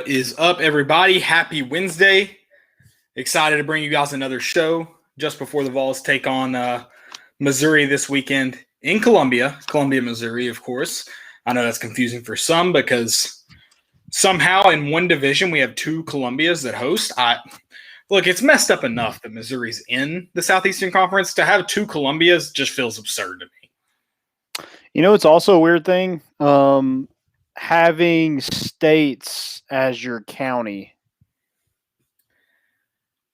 Is up, everybody? Happy Wednesday. Excited to bring you guys another show just before the Vols take on Missouri this weekend in Columbia, Missouri, of course. I know that's confusing for some because somehow in one division we have two Columbias that host. Look, it's messed up enough that Missouri's in the Southeastern Conference. To have two Columbias just feels absurd to me. You know, it's also a weird thing. Having states as your county.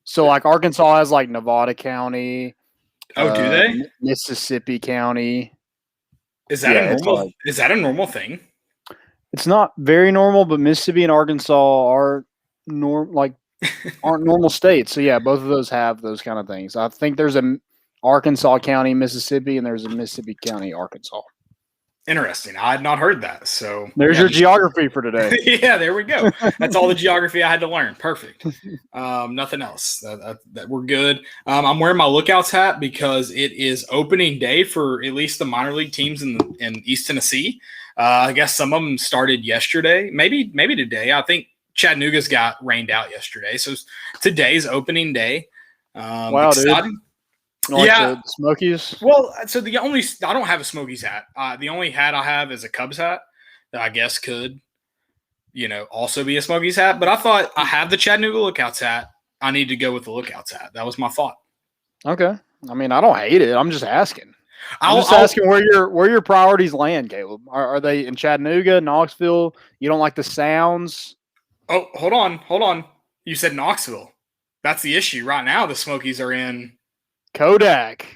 So, like, Arkansas has, like, Nevada County. Oh, do they? Mississippi County. Is that a normal thing? It's not very normal, but Mississippi and Arkansas aren't normal states. So, yeah, both of those have those kind of things. I think there's an Arkansas County, Mississippi, and there's a Mississippi County, Arkansas. Interesting. I had not heard that. So there's your geography for today. Yeah, there we go. That's all the geography I had to learn. Perfect. Nothing else. That we're good. I'm wearing my Lookouts hat because it is opening day for at least the minor league teams in East Tennessee. I guess some of them started yesterday, maybe today. I think Chattanooga's got rained out yesterday, so today's opening day. Wow, exciting. Dude. The Smokies? Well, so I don't have a Smokies hat. The only hat I have is a Cubs hat that I guess could, also be a Smokies hat. But I thought I have the Chattanooga Lookouts hat. I need to go with the Lookouts hat. That was my thought. Okay. I mean, I don't hate it. I'm just asking. I'm just asking where your priorities land, Caleb. Are they in Chattanooga, Knoxville? You don't like the sounds? Oh, hold on. You said Knoxville. That's the issue right now. The Smokies are in Kodak.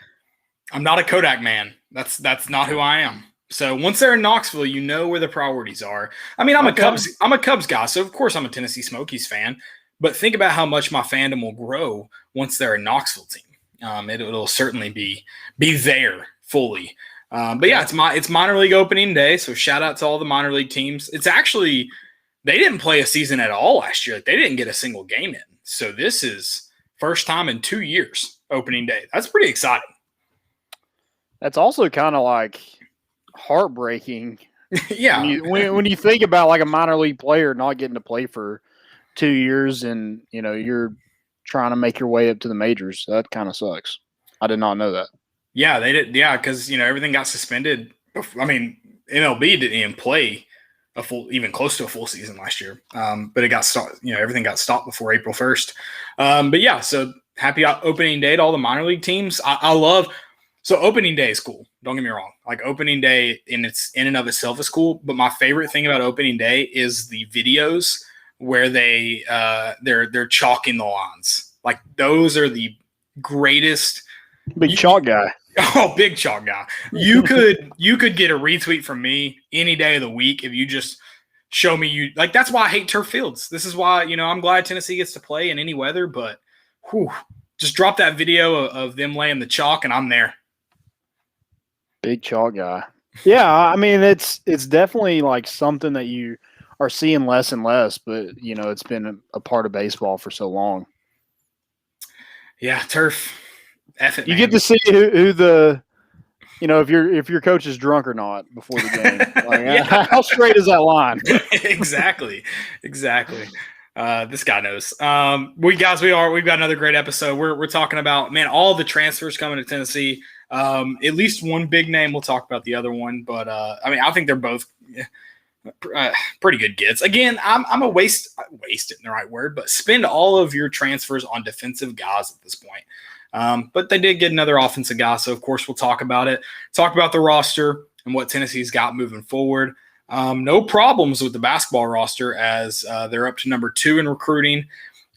I'm not a Kodak man. That's not who I am. So once they're in Knoxville, you know where the priorities are. I mean, I'm a Cubs guy, so of course I'm a Tennessee Smokies fan. But think about how much my fandom will grow once they're a Knoxville team. It'll certainly be there fully. But yeah, it's minor league opening day, so shout out to all the minor league teams. It's actually they didn't play a season at all last year. They didn't get a single game in. So this is first time in 2 years. Opening day. That's pretty exciting. That's also kind of like heartbreaking. Yeah. When you think about like a minor league player not getting to play for 2 years and, you're trying to make your way up to the majors, that kind of sucks. I did not know that. Yeah, they did. Yeah, because, everything got suspended. I mean, MLB didn't even play even close to a full season last year. But it got stopped. Everything got stopped before April 1st. But yeah, so happy opening day to all the minor league teams. I love – so opening day is cool. Don't get me wrong. Like opening day in and of itself is cool. But my favorite thing about opening day is the videos where they're chalking the lines. Like those are the greatest – Big chalk guy. Oh, big chalk guy. You could get a retweet from me any day of the week if you just show me you – like that's why I hate turf fields. This is why, I'm glad Tennessee gets to play in any weather, but – just drop that video of them laying the chalk, and I'm there. Big chalk guy. Yeah, I mean it's definitely like something that you are seeing less and less, but it's been a part of baseball for so long. Yeah, turf. F it, you man. get to see who the if your coach is drunk or not before the game. Like, how straight is that line? Exactly. This guy knows. We've got another great episode. We're talking about, man, all the transfers coming to Tennessee. At least one big name. We'll talk about the other one, but I think they're both pretty good gets. Again, I'm a waste it in the right word, but spend all of your transfers on defensive guys at this point. But they did get another offensive guy, so of course we'll talk about it. Talk about the roster and what Tennessee's got moving forward. No problems with the basketball roster as they're up to number 2 in recruiting.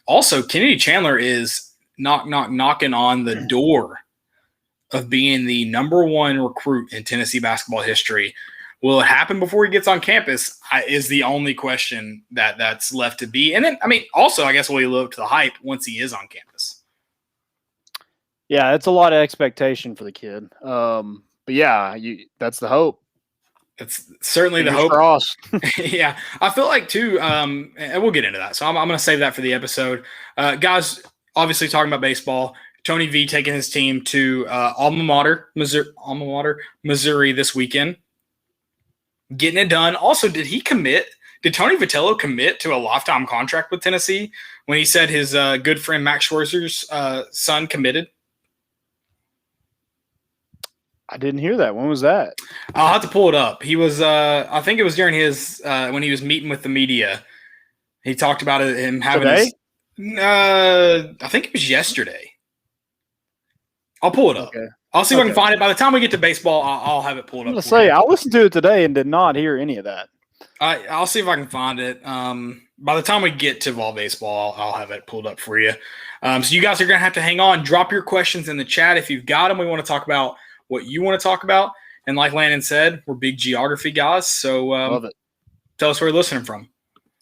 Also, Kennedy Chandler is knocking on the door of being the number 1 recruit in Tennessee basketball history. Will it happen before he gets on campus is the only question that's left to be. And then, also, I guess will he live up to the hype once he is on campus? Yeah, it's a lot of expectation for the kid. But yeah, that's the hope. It's certainly the hope. Yeah, I feel like too, and we'll get into that. So I'm going to save that for the episode. Guys, obviously talking about baseball, Tony V taking his team to alma mater, Missouri this weekend. Getting it done. Also, did he commit Did Tony Vitello commit to a lifetime contract with Tennessee when he said his good friend Max Scherzer's son committed? I didn't hear that. When was that? I'll have to pull it up. He was, I think it was during his when he was meeting with the media. He talked about him having Today? I think it was yesterday. I'll pull it up. Okay. I'll see if I can find it. By the time we get to baseball, I'll have it pulled up. I listened to it today and did not hear any of that. I'll see if I can find it. By the time we get to Vol Baseball, I'll have it pulled up for you. So you guys are going to have to hang on. Drop your questions in the chat if you've got them. We want to talk about what you want to talk about. And like Landon said, we're big geography guys. So Love it. Tell us where you're listening from.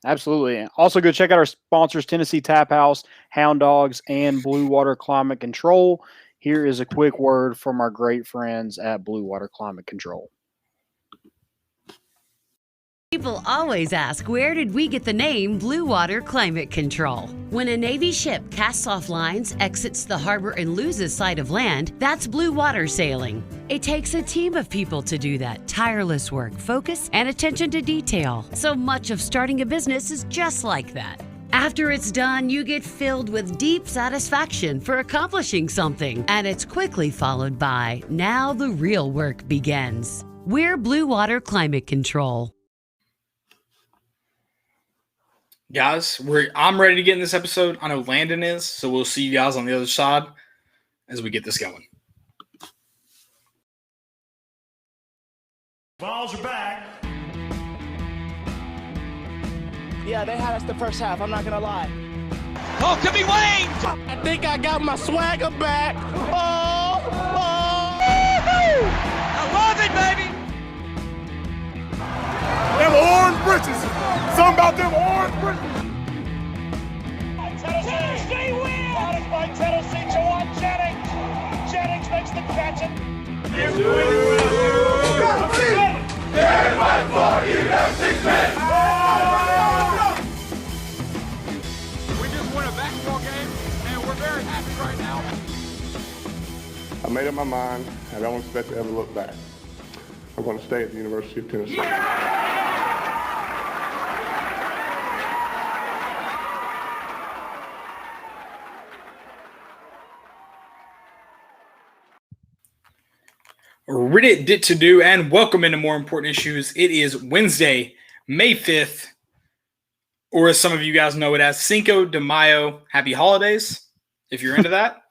Absolutely. Also, go check out our sponsors, Tennessee Tap House, Hound Dogs, and Blue Water Climate Control. Here is a quick word from our great friends at Blue Water Climate Control. People always ask, where did we get the name Blue Water Climate Control? When a Navy ship casts off lines, exits the harbor, and loses sight of land, that's blue water sailing. It takes a team of people to do that. Tireless work, focus, and attention to detail. So much of starting a business is just like that. After it's done, you get filled with deep satisfaction for accomplishing something. And it's quickly followed by, now the real work begins. We're Blue Water Climate Control. Guys, I'm ready to get in this episode. I know Landon is, so we'll see you guys on the other side as we get this going. Balls are back. Yeah, they had us the first half, I'm not gonna lie. Oh, could be Wayne! I think I got my swagger back. Oh! I love it, baby! Them orange britches. Something about them orange britches. Tennessee wins! Bottom by Tennessee, Juwan Jennings. Jennings makes the catch. We just won a basketball game, and we're very happy right now. I made up my mind. I don't expect to ever look back. I'm going to stay at the University of Tennessee. Reddit did to do, and welcome into More Important Issues. It is Wednesday, May 5th, or as some of you guys know it as Cinco de Mayo. Happy holidays, if you're into that.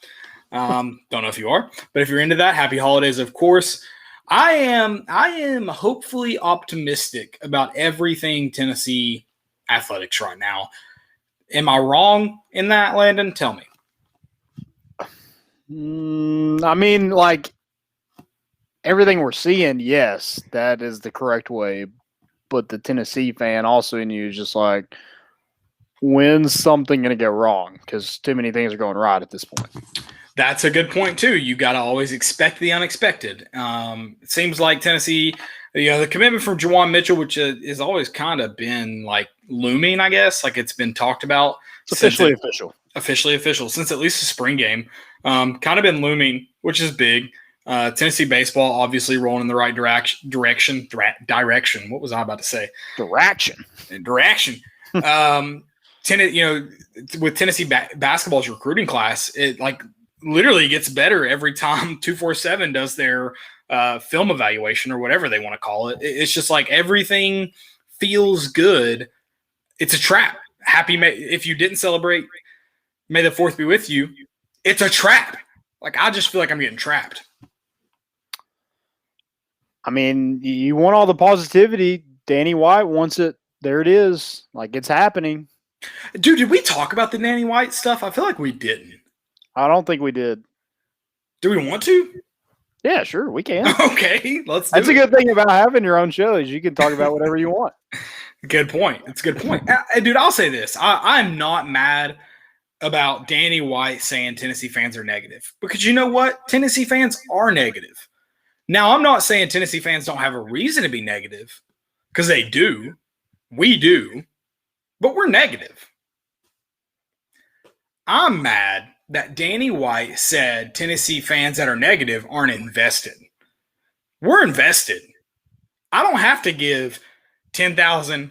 Don't know if you are, but if you're into that, happy holidays, of course. I am hopefully optimistic about everything Tennessee athletics right now. Am I wrong in that, Landon? Tell me. I mean, like, everything we're seeing, yes, that is the correct way. But the Tennessee fan also in you is just like, when's something going to go wrong? Because too many things are going right at this point. That's a good point, too. You got to always expect the unexpected. It seems like Tennessee, the commitment from Juan Mitchell, which has always kind of been like looming, I guess, like it's been talked about. It's officially official. Officially official since at least the spring game. Kind of been looming, which is big. Tennessee baseball obviously rolling in the right direction. What was I about to say? Direction. With Tennessee basketball's recruiting class, it like literally gets better every time 247 does their film evaluation or whatever they want to call it. It's just like everything feels good. It's a trap. If you didn't celebrate, May the 4th be with you. It's a trap. Like, I just feel like I'm getting trapped. I mean, you want all the positivity. Danny White wants it. There it is. Like, it's happening. Dude, did we talk about the Danny White stuff? I feel like we didn't. I don't think we did. Do we want to? Yeah, sure, we can. Okay, let's do That's it. a good thing about having your own show is you can talk about whatever you want. Good point. It's a good point. Dude, I'll say this. I'm not mad about Danny White saying Tennessee fans are negative. Because you know what? Tennessee fans are negative. Now, I'm not saying Tennessee fans don't have a reason to be negative. Because they do. We do. But we're negative. I'm mad that Danny White said Tennessee fans that are negative aren't invested. We're invested. I don't have to give $10,000,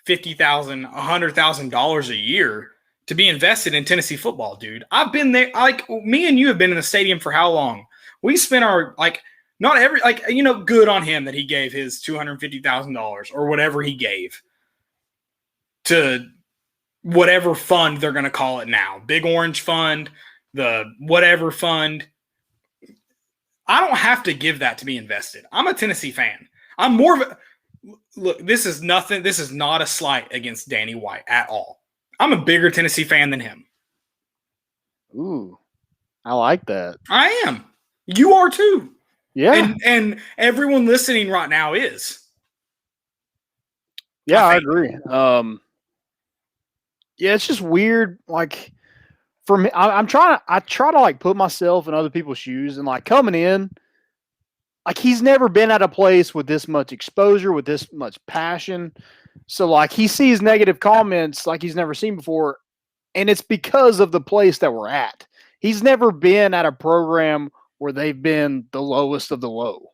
$50,000, $100,000 a year to be invested in Tennessee football, dude. I've been there. Like, me and you have been in the stadium for how long? We spent our, like, not every, like, you know, good on him that he gave his $250,000 or whatever he gave to whatever fund they're going to call it now. Big Orange Fund, the whatever fund. I don't have to give that to be invested. I'm a Tennessee fan. I'm more of a, look, this is nothing. This is not a slight against Danny White at all. I'm a bigger Tennessee fan than him. Ooh, I like that. I am. You are too. Yeah. And everyone listening right now is. Yeah, I agree. Yeah, it's just weird. Like, for me, I try to like put myself in other people's shoes and like coming in, like he's never been at a place with this much exposure, with this much passion. So like he sees negative comments like he's never seen before, and it's because of the place that we're at. He's never been at a program where they've been the lowest of the low.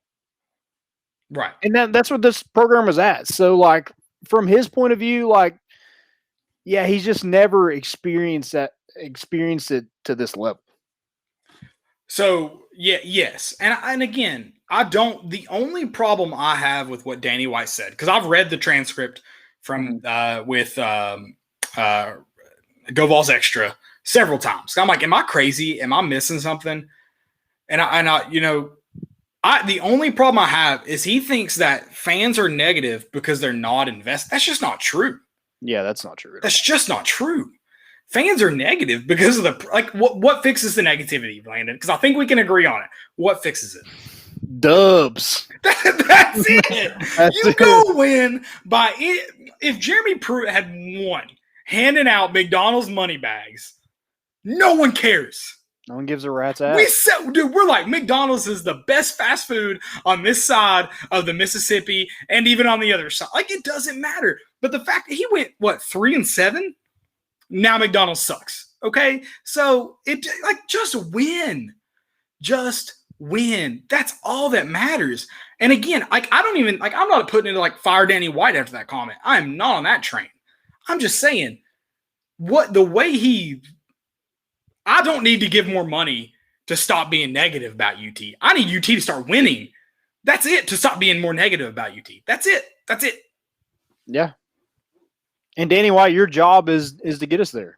Right. And that's what this program is at. So like from his point of view, like, yeah, he's just never experienced it to this level. So yeah, yes. And again, the only problem I have with what Danny White said, because I've read the transcript from with Go Vols Extra several times. I'm like, am I crazy? Am I missing something? And I you know, the only problem I have is he thinks that fans are negative because they're not invested. That's just not true. Yeah, that's not true. That's just not true. Fans are negative because of the, like, what fixes the negativity, Landon? Because I think we can agree on it. What fixes it? Dubs. That's it. You go win by it. If Jeremy Pruitt had won handing out McDonald's money bags, no one cares. No one gives a rat's ass. We're like, McDonald's is the best fast food on this side of the Mississippi and even on the other side. Like, it doesn't matter. But the fact that he went, 3-7? Now McDonald's sucks. Okay? So, just win. Just win. That's all that matters. And again, I'm not putting it like fire Danny White after that comment. I am not on that train. I'm just saying, I don't need to give more money to stop being negative about UT. I need UT to start winning. That's it, to stop being more negative about UT. That's it. Yeah. And Danny White, your job is to get us there.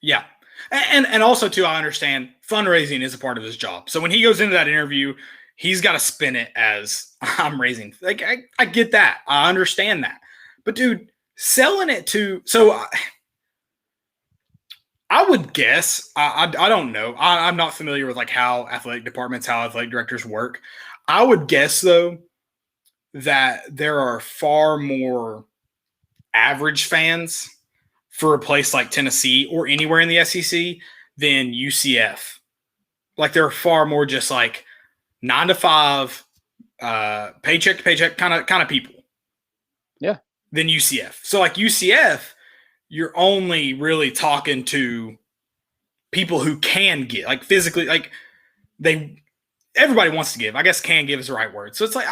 Yeah. And also, too, I understand fundraising is a part of his job. So when he goes into that interview, he's got to spin it as I'm raising. Like, I get that. I understand that. But, dude, selling it to – so I would guess I don't know. I'm not familiar with like how athletic directors work. I would guess, though, that there are far more average fans for a place like Tennessee or anywhere in the SEC than UCF. Like, there are far more just like 9 to 5, paycheck to paycheck kind of people. Yeah. Than UCF. So like UCF, you're only really talking to people who can give, like physically, like everybody wants to give. I guess can give is the right word. So it's like,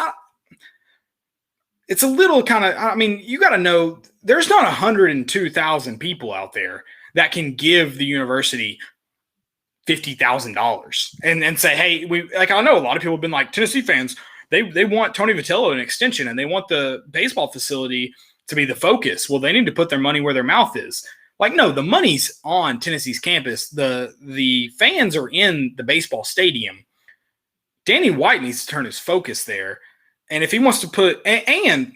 it's a little kind of, I mean, you got to know there's not 102,000 people out there that can give the university $50,000 and say, hey, I know a lot of people have been like, Tennessee fans, they want Tony Vitello an extension and they want the baseball facility to be the focus. Well, they need to put their money where their mouth is. Like, no, the money's on Tennessee's campus. The fans are in the baseball stadium. Danny White needs to turn his focus there. And if he wants to and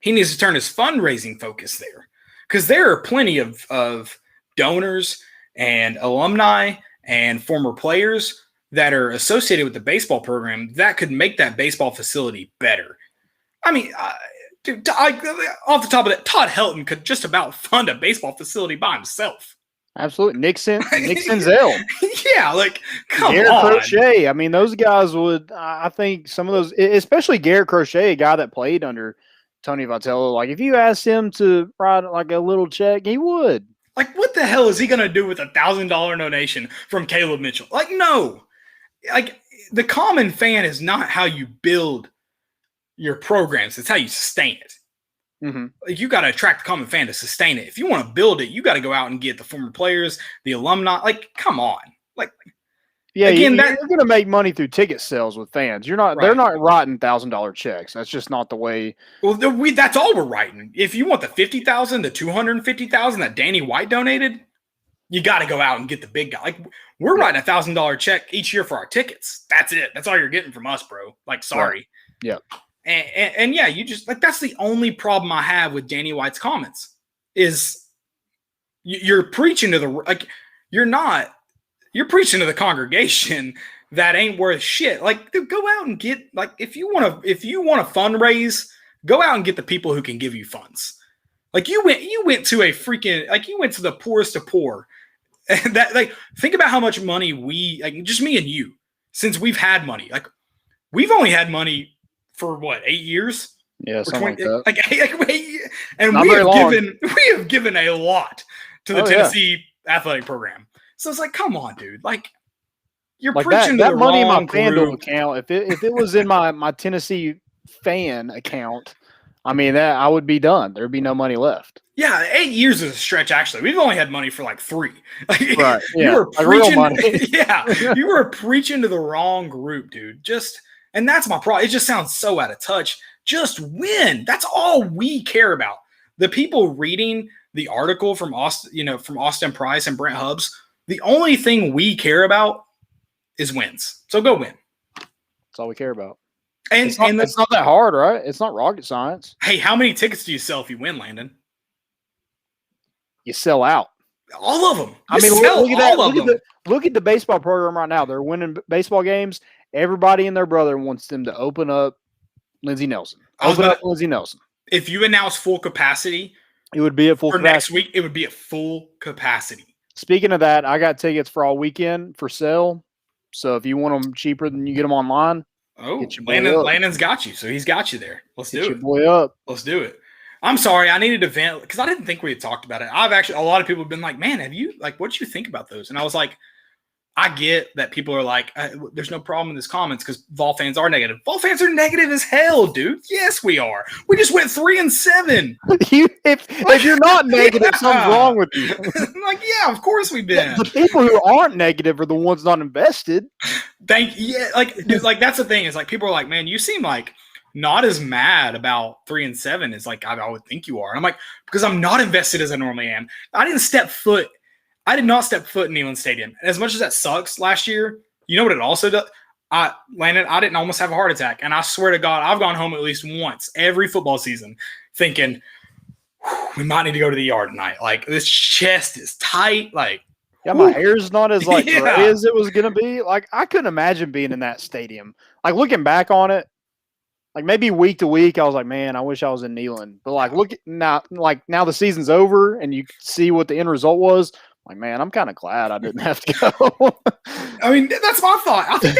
he needs to turn his fundraising focus there, because there are plenty of donors and alumni and former players that are associated with the baseball program that could make that baseball facility better. I mean, dude, off the top of that, Todd Helton could just about fund a baseball facility by himself. Absolutely. Nick Senzel. Yeah, like, come Garrett on. Crochet. I mean, those guys would, I think some of those, especially Garrett Crochet, a guy that played under Tony Vitello, like if you asked him to write like a little check, he would. Like, what the hell is he going to do with $1,000 donation from Caleb Mitchell? Like, no. Like, the common fan is not how you build your programs. It's how you sustain it. Mm-hmm. Like, you got to attract the common fan to sustain it. If you want to build it, you got to go out and get the former players, the alumni. Like, come on. Like, yeah, again, you're going to make money through ticket sales with fans. You're not. Right. They're not writing $1,000 checks. That's just not the way. Well, that's all we're writing. If you want the 50,000, the 250,000 that Danny White donated, you got to go out and get the big guy. Like, we're writing $1,000 check each year for our tickets. That's it. That's all you're getting from us, bro. Like, sorry. Yeah. And yeah, you just like, that's the only problem I have with Danny White's comments is you're preaching to you're preaching to the congregation that ain't worth shit. Like, dude, go out and get, like, if you want to fundraise, go out and get the people who can give you funds. Like, you went to a freaking, like, you went to the poorest of poor. And that, like, think about how much money we, like, just me and you, since we've had money, like, we've only had money for what, 8 years? Yeah, something 20, like that. And we have given a lot to the Tennessee athletic program. So it's like, come on, dude. Like, you're like preaching that to the money in my wrong FanDuel group. account. If it was in my Tennessee fan account, I mean, that I would be done. There'd be no money left. Yeah, 8 years is a stretch. Actually, we've only had money for like 3. Right? Yeah. You were like real money. Yeah, you were preaching to the wrong group, dude. And that's my problem. It just sounds so out of touch. Just win. That's all we care about. The people reading the article from Austin Price and Brent Hubbs, the only thing we care about is wins. So go win. That's all we care about. And it's not that hard, right? It's not rocket science. Hey, how many tickets do you sell if you win, Landon? You sell out. All of them. I mean, look at that. Look at the baseball program right now. They're winning baseball games. Everybody and their brother wants them to open up Lindsey Nelson. If you announce full capacity, it would be at full capacity. Next week, it would be at full capacity. Speaking of that, I got tickets for all weekend for sale. So if you want them cheaper than you get them online, Landon's got you. So he's got you there. Let's do it. Boy up. Let's do it. I'm sorry. I needed to vent because I didn't think we had talked about it. A lot of people have been like, man, what did you think about those? And I was like, I get that people are like, there's no problem in this comments because Vol fans are negative. Vol fans are negative as hell, dude. Yes, we are. We just went 3-7. If you're not negative, something's wrong with you. Like, yeah, of course we've been. The people who aren't negative are the ones not invested. Dude, like that's the thing is like people are like, man, you seem like not as mad about 3-7 as like I would think you are. And I'm like, because I'm not invested as I normally am. I did not step foot in Neyland Stadium. And as much as that sucks last year, you know what it also does? I didn't almost have a heart attack. And I swear to God, I've gone home at least once every football season thinking, we might need to go to the yard tonight. Like, this chest is tight. Like, yeah, my hair's not as gray as it was going to be. Like, I couldn't imagine being in that stadium. Like, looking back on it, like maybe week to week, I was like, man, I wish I was in Neyland. But like, look now the season's over and you see what the end result was. Like, man, I'm kind of glad I didn't have to go. I mean, that's my thought. I think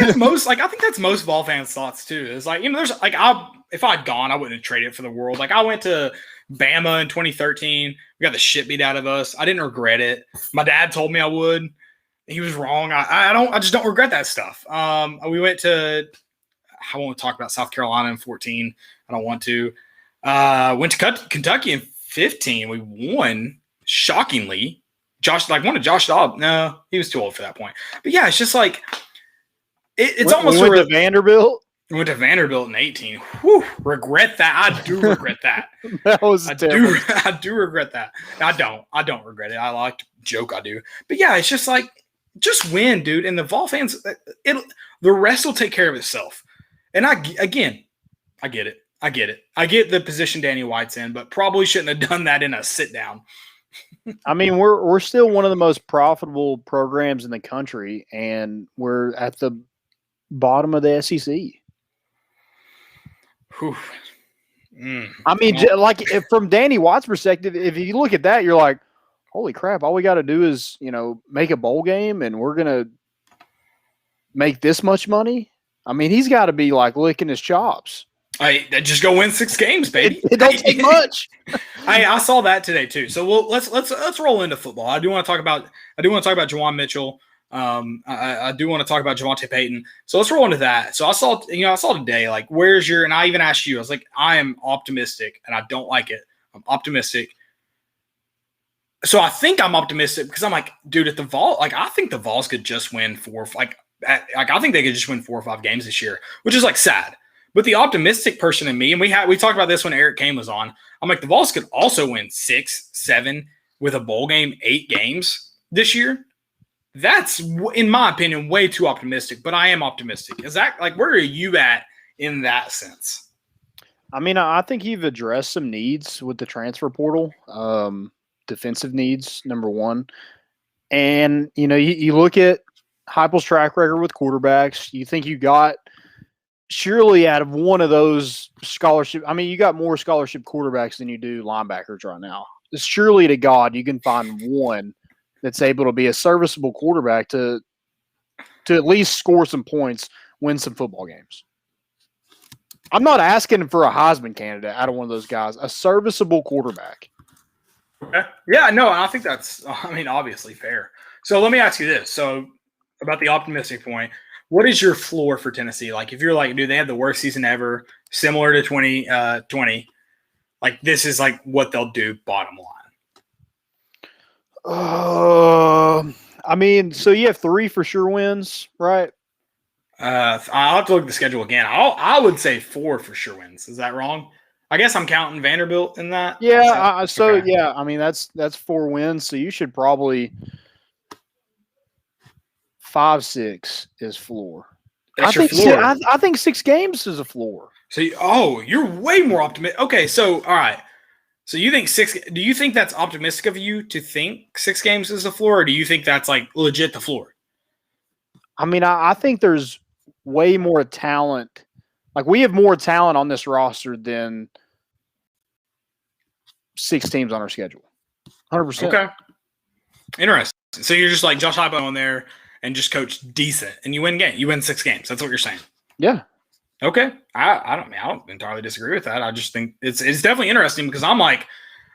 that's most Vol fans' thoughts too. It's like, there's like, if I'd gone, I wouldn't have traded it for the world. Like, I went to Bama in 2013. We got the shit beat out of us. I didn't regret it. My dad told me I would. He was wrong. I just don't regret that stuff. We went to, I won't talk about South Carolina in 14. I don't want to. Went to Kentucky in 15. We won shockingly. Josh Dobbs. No, he was too old for that point. But yeah, it's just like it's almost. We went to Vanderbilt. We went to Vanderbilt in 18. Whew, regret that. I do regret that. That was terrible. I do regret that. I don't regret it. I like to joke. I do. But yeah, it's just like, just win, dude. And the Vol fans, the rest will take care of itself. And I get it. I get the position Danny White's in, but probably shouldn't have done that in a sit down. I mean, we're still one of the most profitable programs in the country, and we're at the bottom of the SEC. I mean, like from Danny White's perspective, if you look at that, you're like, holy crap, all we got to do is, make a bowl game and we're going to make this much money. I mean, he's got to be like licking his chops. Just go win 6 games, baby. It don't take much. I saw that today too. So let's roll into football. I do want to talk about Juan Mitchell. I do want to talk about JaVonta Payton. So let's roll into that. So I saw today, like, and I even asked you, I was like, I am optimistic and I don't like it. I'm optimistic. So I think I'm optimistic because I'm like, dude, at the Vols, like I think the Vols could just win I think they could just win 4 or 5 games this year, which is like sad. But the optimistic person in me, and we talked about this when Eric Kane was on. I'm like, the Vols could also win 6, 7 with a bowl game, 8 games this year. That's, in my opinion, way too optimistic. But I am optimistic. Is that like, where are you at in that sense? I mean, I think you've addressed some needs with the transfer portal. Defensive needs, number one. And, you look at Heupel's track record with quarterbacks. You think you got surely out of one of those scholarship. I mean, you got more scholarship quarterbacks than you do linebackers right now. It's surely to God you can find one that's able to be a serviceable quarterback to at least score some points, win some football games. I'm not asking for a Heisman candidate out of one of those guys. A serviceable quarterback. Okay. Yeah, no, I think that's, obviously fair. So let me ask you this. So about the optimistic point, what is your floor for Tennessee? Like, if you're like, dude, they had the worst season ever, similar to 2020, like this is like what they'll do bottom line. So you have 3 for sure wins, right? I'll have to look at the schedule again. I would say 4 for sure wins. Is that wrong? I guess I'm counting Vanderbilt in that. Yeah. Okay. Yeah. That's 4 wins. So you should probably 5-6 is floor. That's your floor. I think 6 games is a floor. So you're way more optimistic. Okay. So all right. So you think 6? Do you think that's optimistic of you to think 6 games is the floor, or do you think that's like legit the floor? I think there's way more talent. Like, we have more talent on this roster than 6 teams on our schedule. 100%. Okay. Interesting. So you're just like Josh Heupel on there and just coach decent, and you win 6 games. That's what you're saying. Yeah. Okay. I don't entirely disagree with that. I just think it's definitely interesting because I'm like,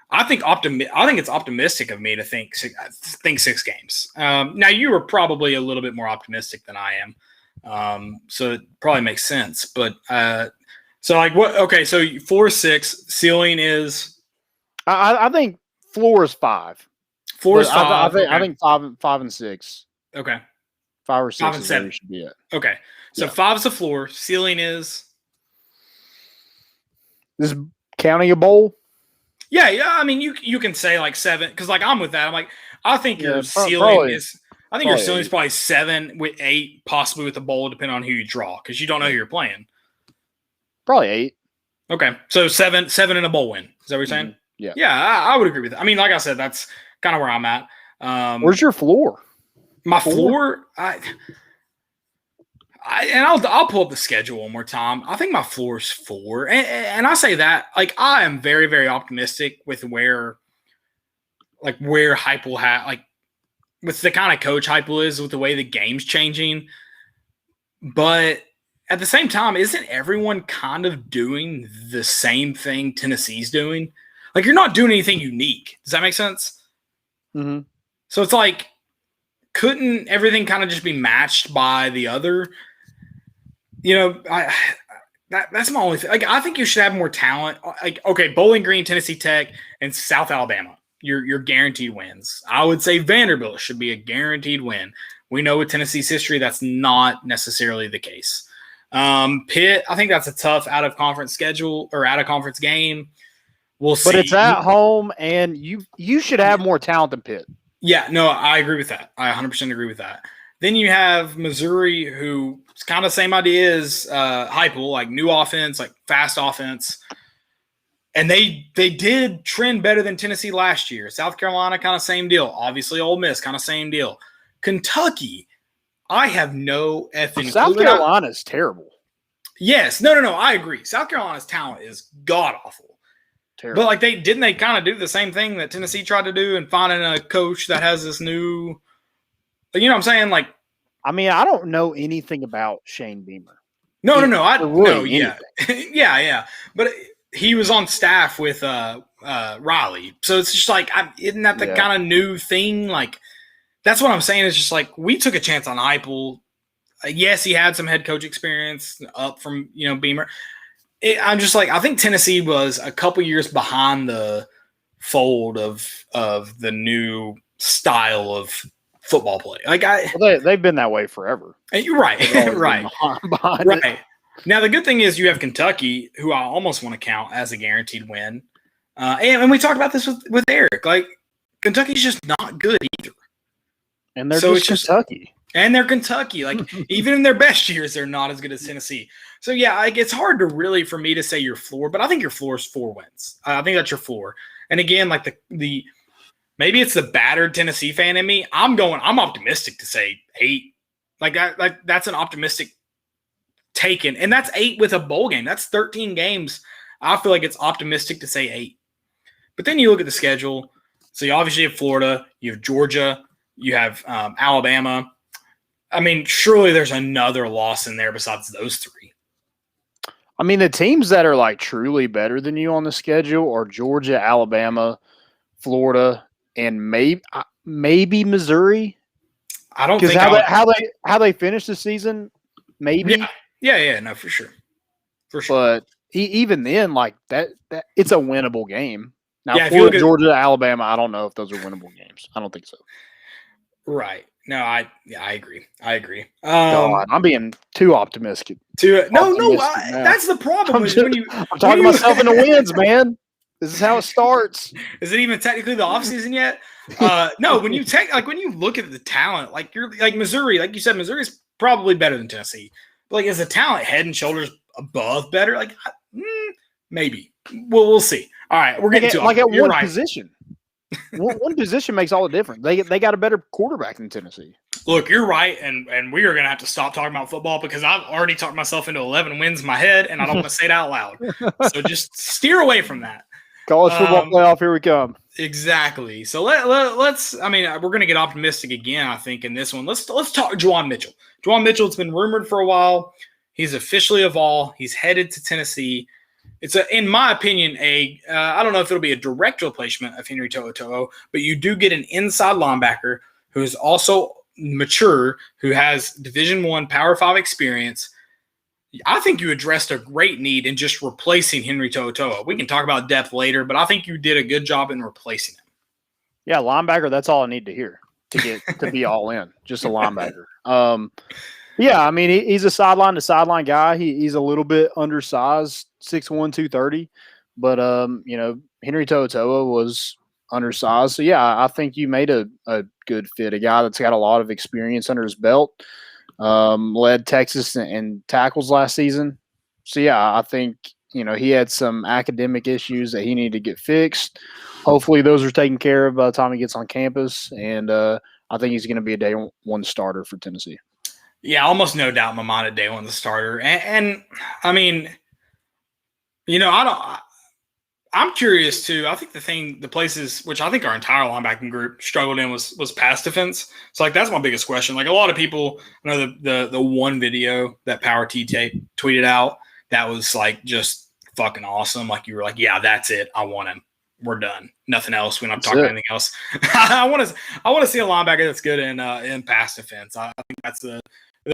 I think it's optimistic of me to think 6 games. Now you were probably a little bit more optimistic than I am. So it probably makes sense. But so like what? Okay, so 4-6 ceiling is. I think floor is 5. Floor is 5. I think 5 and 6. Okay. 5 or 6 5 and is 7 where you should be at. Okay, so 5 is the floor. Ceiling is. Is counting a bowl? Yeah. I mean, you can say like 7 because like I'm with that. I'm like I think your ceiling probably, is. I think your ceiling is probably 7 with 8, possibly with a bowl, depending on who you draw, because you don't know who you're playing. Probably 8. Okay, so 7 and a bowl win. Is that what you're saying? Mm-hmm. Yeah. Yeah, I would agree with that. I mean, like I said, that's kind of where I'm at. Where's your floor? My floor, I'll pull up the schedule one more time. I think my floor is 4, and I say that like I am very, very optimistic with where Heupel with the kind of coach Heupel is, with the way the game's changing. But at the same time, isn't everyone kind of doing the same thing Tennessee's doing? Like, you're not doing anything unique. Does that make sense? Mm-hmm. So it's like, couldn't everything kind of just be matched by the other? That's my only thing. Like, I think you should have more talent. Like, okay, Bowling Green, Tennessee Tech, and South Alabama. You're guaranteed wins. I would say Vanderbilt should be a guaranteed win. We know with Tennessee's history, that's not necessarily the case. Pitt, I think that's a tough out-of-conference schedule or out-of-conference game. We'll see. But it's at home, and you should have more talent than Pitt. Yeah, no, I agree with that. I 100% agree with that. Then you have Missouri, who it's kind of the same idea as Heupel, like new offense, like fast offense. And they did trend better than Tennessee last year. South Carolina, kind of same deal. Obviously, Ole Miss, kind of same deal. Kentucky, I have no effing South clue. Carolina is terrible. Yes. No, I agree. South Carolina's talent is god-awful. Terrible. But, like, didn't they kind of do the same thing that Tennessee tried to do and finding a coach that has this new – you know what I'm saying? Like, I mean, I don't know anything about Shane Beamer. No. Yeah. Yeah. But he was on staff with Riley. So it's just like, isn't that the kind of new thing? Like, that's what I'm saying. It's just like, we took a chance on Heupel. Yes, he had some head coach experience up from, Beamer. I'm just like, I think Tennessee was a couple years behind the fold of the new style of football play. Like they've been that way forever. You're right, right, right. It. Now the good thing is you have Kentucky, who I almost want to count as a guaranteed win, and we talked about this with Eric. Like Kentucky's just not good either, and they're just Kentucky. And they're Kentucky. Like even in their best years, they're not as good as Tennessee. So yeah, like it's hard to really for me to say your floor, but I think your floor is 4 wins. I think that's your floor. And again, like the maybe it's the battered Tennessee fan in me. I'm optimistic to say 8. Like that's an optimistic taken, and that's 8 with a bowl game. That's 13 games. I feel like it's optimistic to say 8. But then you look at the schedule. So you obviously have Florida, you have Georgia, you have Alabama. I mean, surely there's another loss in there besides those 3. I mean, the teams that are like truly better than you on the schedule are Georgia, Alabama, Florida, and maybe Missouri. I don't think how they finished the season. Maybe. Yeah, no, for sure. But even then, like that it's a winnable game. Now, yeah, Florida, Georgia, Alabama, I don't know if those are winnable games. I don't think so. Right. No, I agree. God, I'm being too optimistic. That's the problem. I'm talking myself into wins, man. This is how it starts. Is it even technically the offseason yet? No, when you look at the talent, like you're like Missouri, like you said, Missouri's probably better than Tennessee. But like, is the talent head and shoulders above better? Like, maybe. Well, we'll see. All right, we're getting at one position. One position makes all the difference. They got a better quarterback than Tennessee. Look, you're right, and we are going to have to stop talking about football because I've already talked myself into 11 wins in my head, and I don't want to say it out loud. So just steer away from that. College football playoff, here we come. Exactly. So let's. I mean, we're going to get optimistic again. I think in this one, let's talk Juwan Mitchell. Juwan Mitchell, it's been rumored for a while. He's officially a Vol. He's headed to Tennessee. It's in my opinion, I don't know if it'll be a direct replacement of Henry To'oTo'o, but you do get an inside linebacker who is also mature, who has Division I Power 5 experience. I think you addressed a great need in just replacing Henry To'oTo'o. We can talk about depth later, but I think you did a good job in replacing him. Yeah, linebacker, that's all I need to hear to be all in. Just a linebacker. Yeah, I mean, he's a sideline to sideline guy. He's a little bit undersized, 6'1", 230. But, Henry To'oTo'o was undersized. So, yeah, I think you made a good fit, a guy that's got a lot of experience under his belt, led Texas in tackles last season. So, yeah, I think, he had some academic issues that he needed to get fixed. Hopefully those are taken care of by the time he gets on campus. And I think he's going to be a day one starter for Tennessee. Yeah, almost no doubt in my mind at day one the starter. And I mean, I'm curious too. I think the places which I think our entire linebacking group struggled in was pass defense. So like that's my biggest question. Like a lot of people, I know the one video that Power T tape tweeted out that was like just fucking awesome. Like you were like, yeah, that's it. I want him. We're done. Nothing else. We're not talking about anything else. I want to see a linebacker that's good in pass defense. I think that's the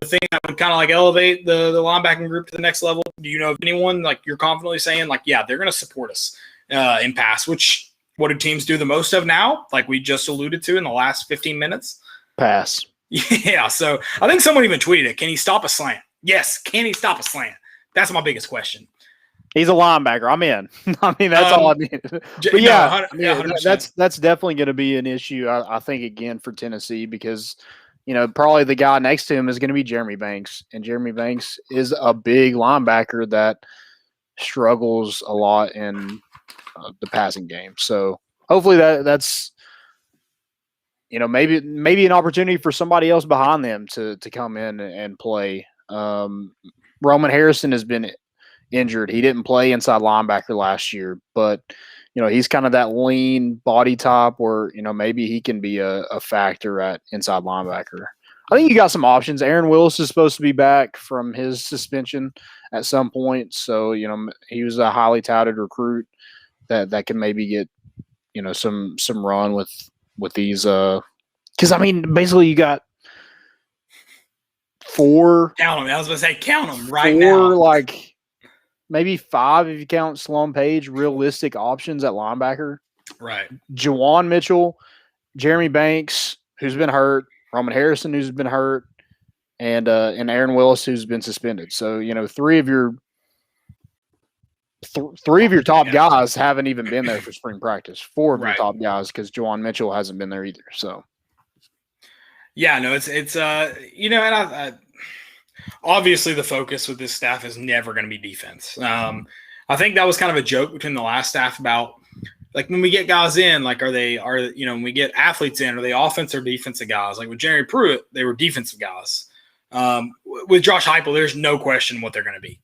thing that would kind of like elevate the linebacking group to the next level. Do you know of anyone like you're confidently saying like, yeah, they're going to support us in pass, which what do teams do the most of now? Like we just alluded to in the last 15 minutes. Pass. Yeah. So I think someone even tweeted it. Can he stop a slant? Yes. Can he stop a slant? That's my biggest question. He's a linebacker. I'm in. I mean, that's all I need. But yeah, that's definitely going to be an issue, I think, again, for Tennessee because, probably the guy next to him is going to be Jeremy Banks. And Jeremy Banks is a big linebacker that struggles a lot in the passing game. So hopefully that's, maybe an opportunity for somebody else behind them to come in and play. Roman Harrison has been injured. He didn't play inside linebacker last year, but he's kind of that lean body type where maybe he can be a factor at inside linebacker. I think you got some options. Aaron Willis is supposed to be back from his suspension at some point, so he was a highly touted recruit that can maybe get some run with these because I mean basically you got four. Count them. I was going to say count them right now. Like maybe 5 if you count Sloan Page, realistic options at linebacker. Right. Juwan Mitchell, Jeremy Banks, who's been hurt, Roman Harrison, who's been hurt, and Aaron Willis, who's been suspended. So, three of your top guys haven't even been there for spring practice. Four of your top guys, because Juwan Mitchell hasn't been there either. So, yeah, no, it's and I obviously the focus with this staff is never going to be defense. I think that was kind of a joke between the last staff about, like, when we get guys in, like, when we get athletes in, are they offensive or defensive guys? Like with Jerry Pruitt, they were defensive guys. With Josh Heupel, there's no question what they're going to be.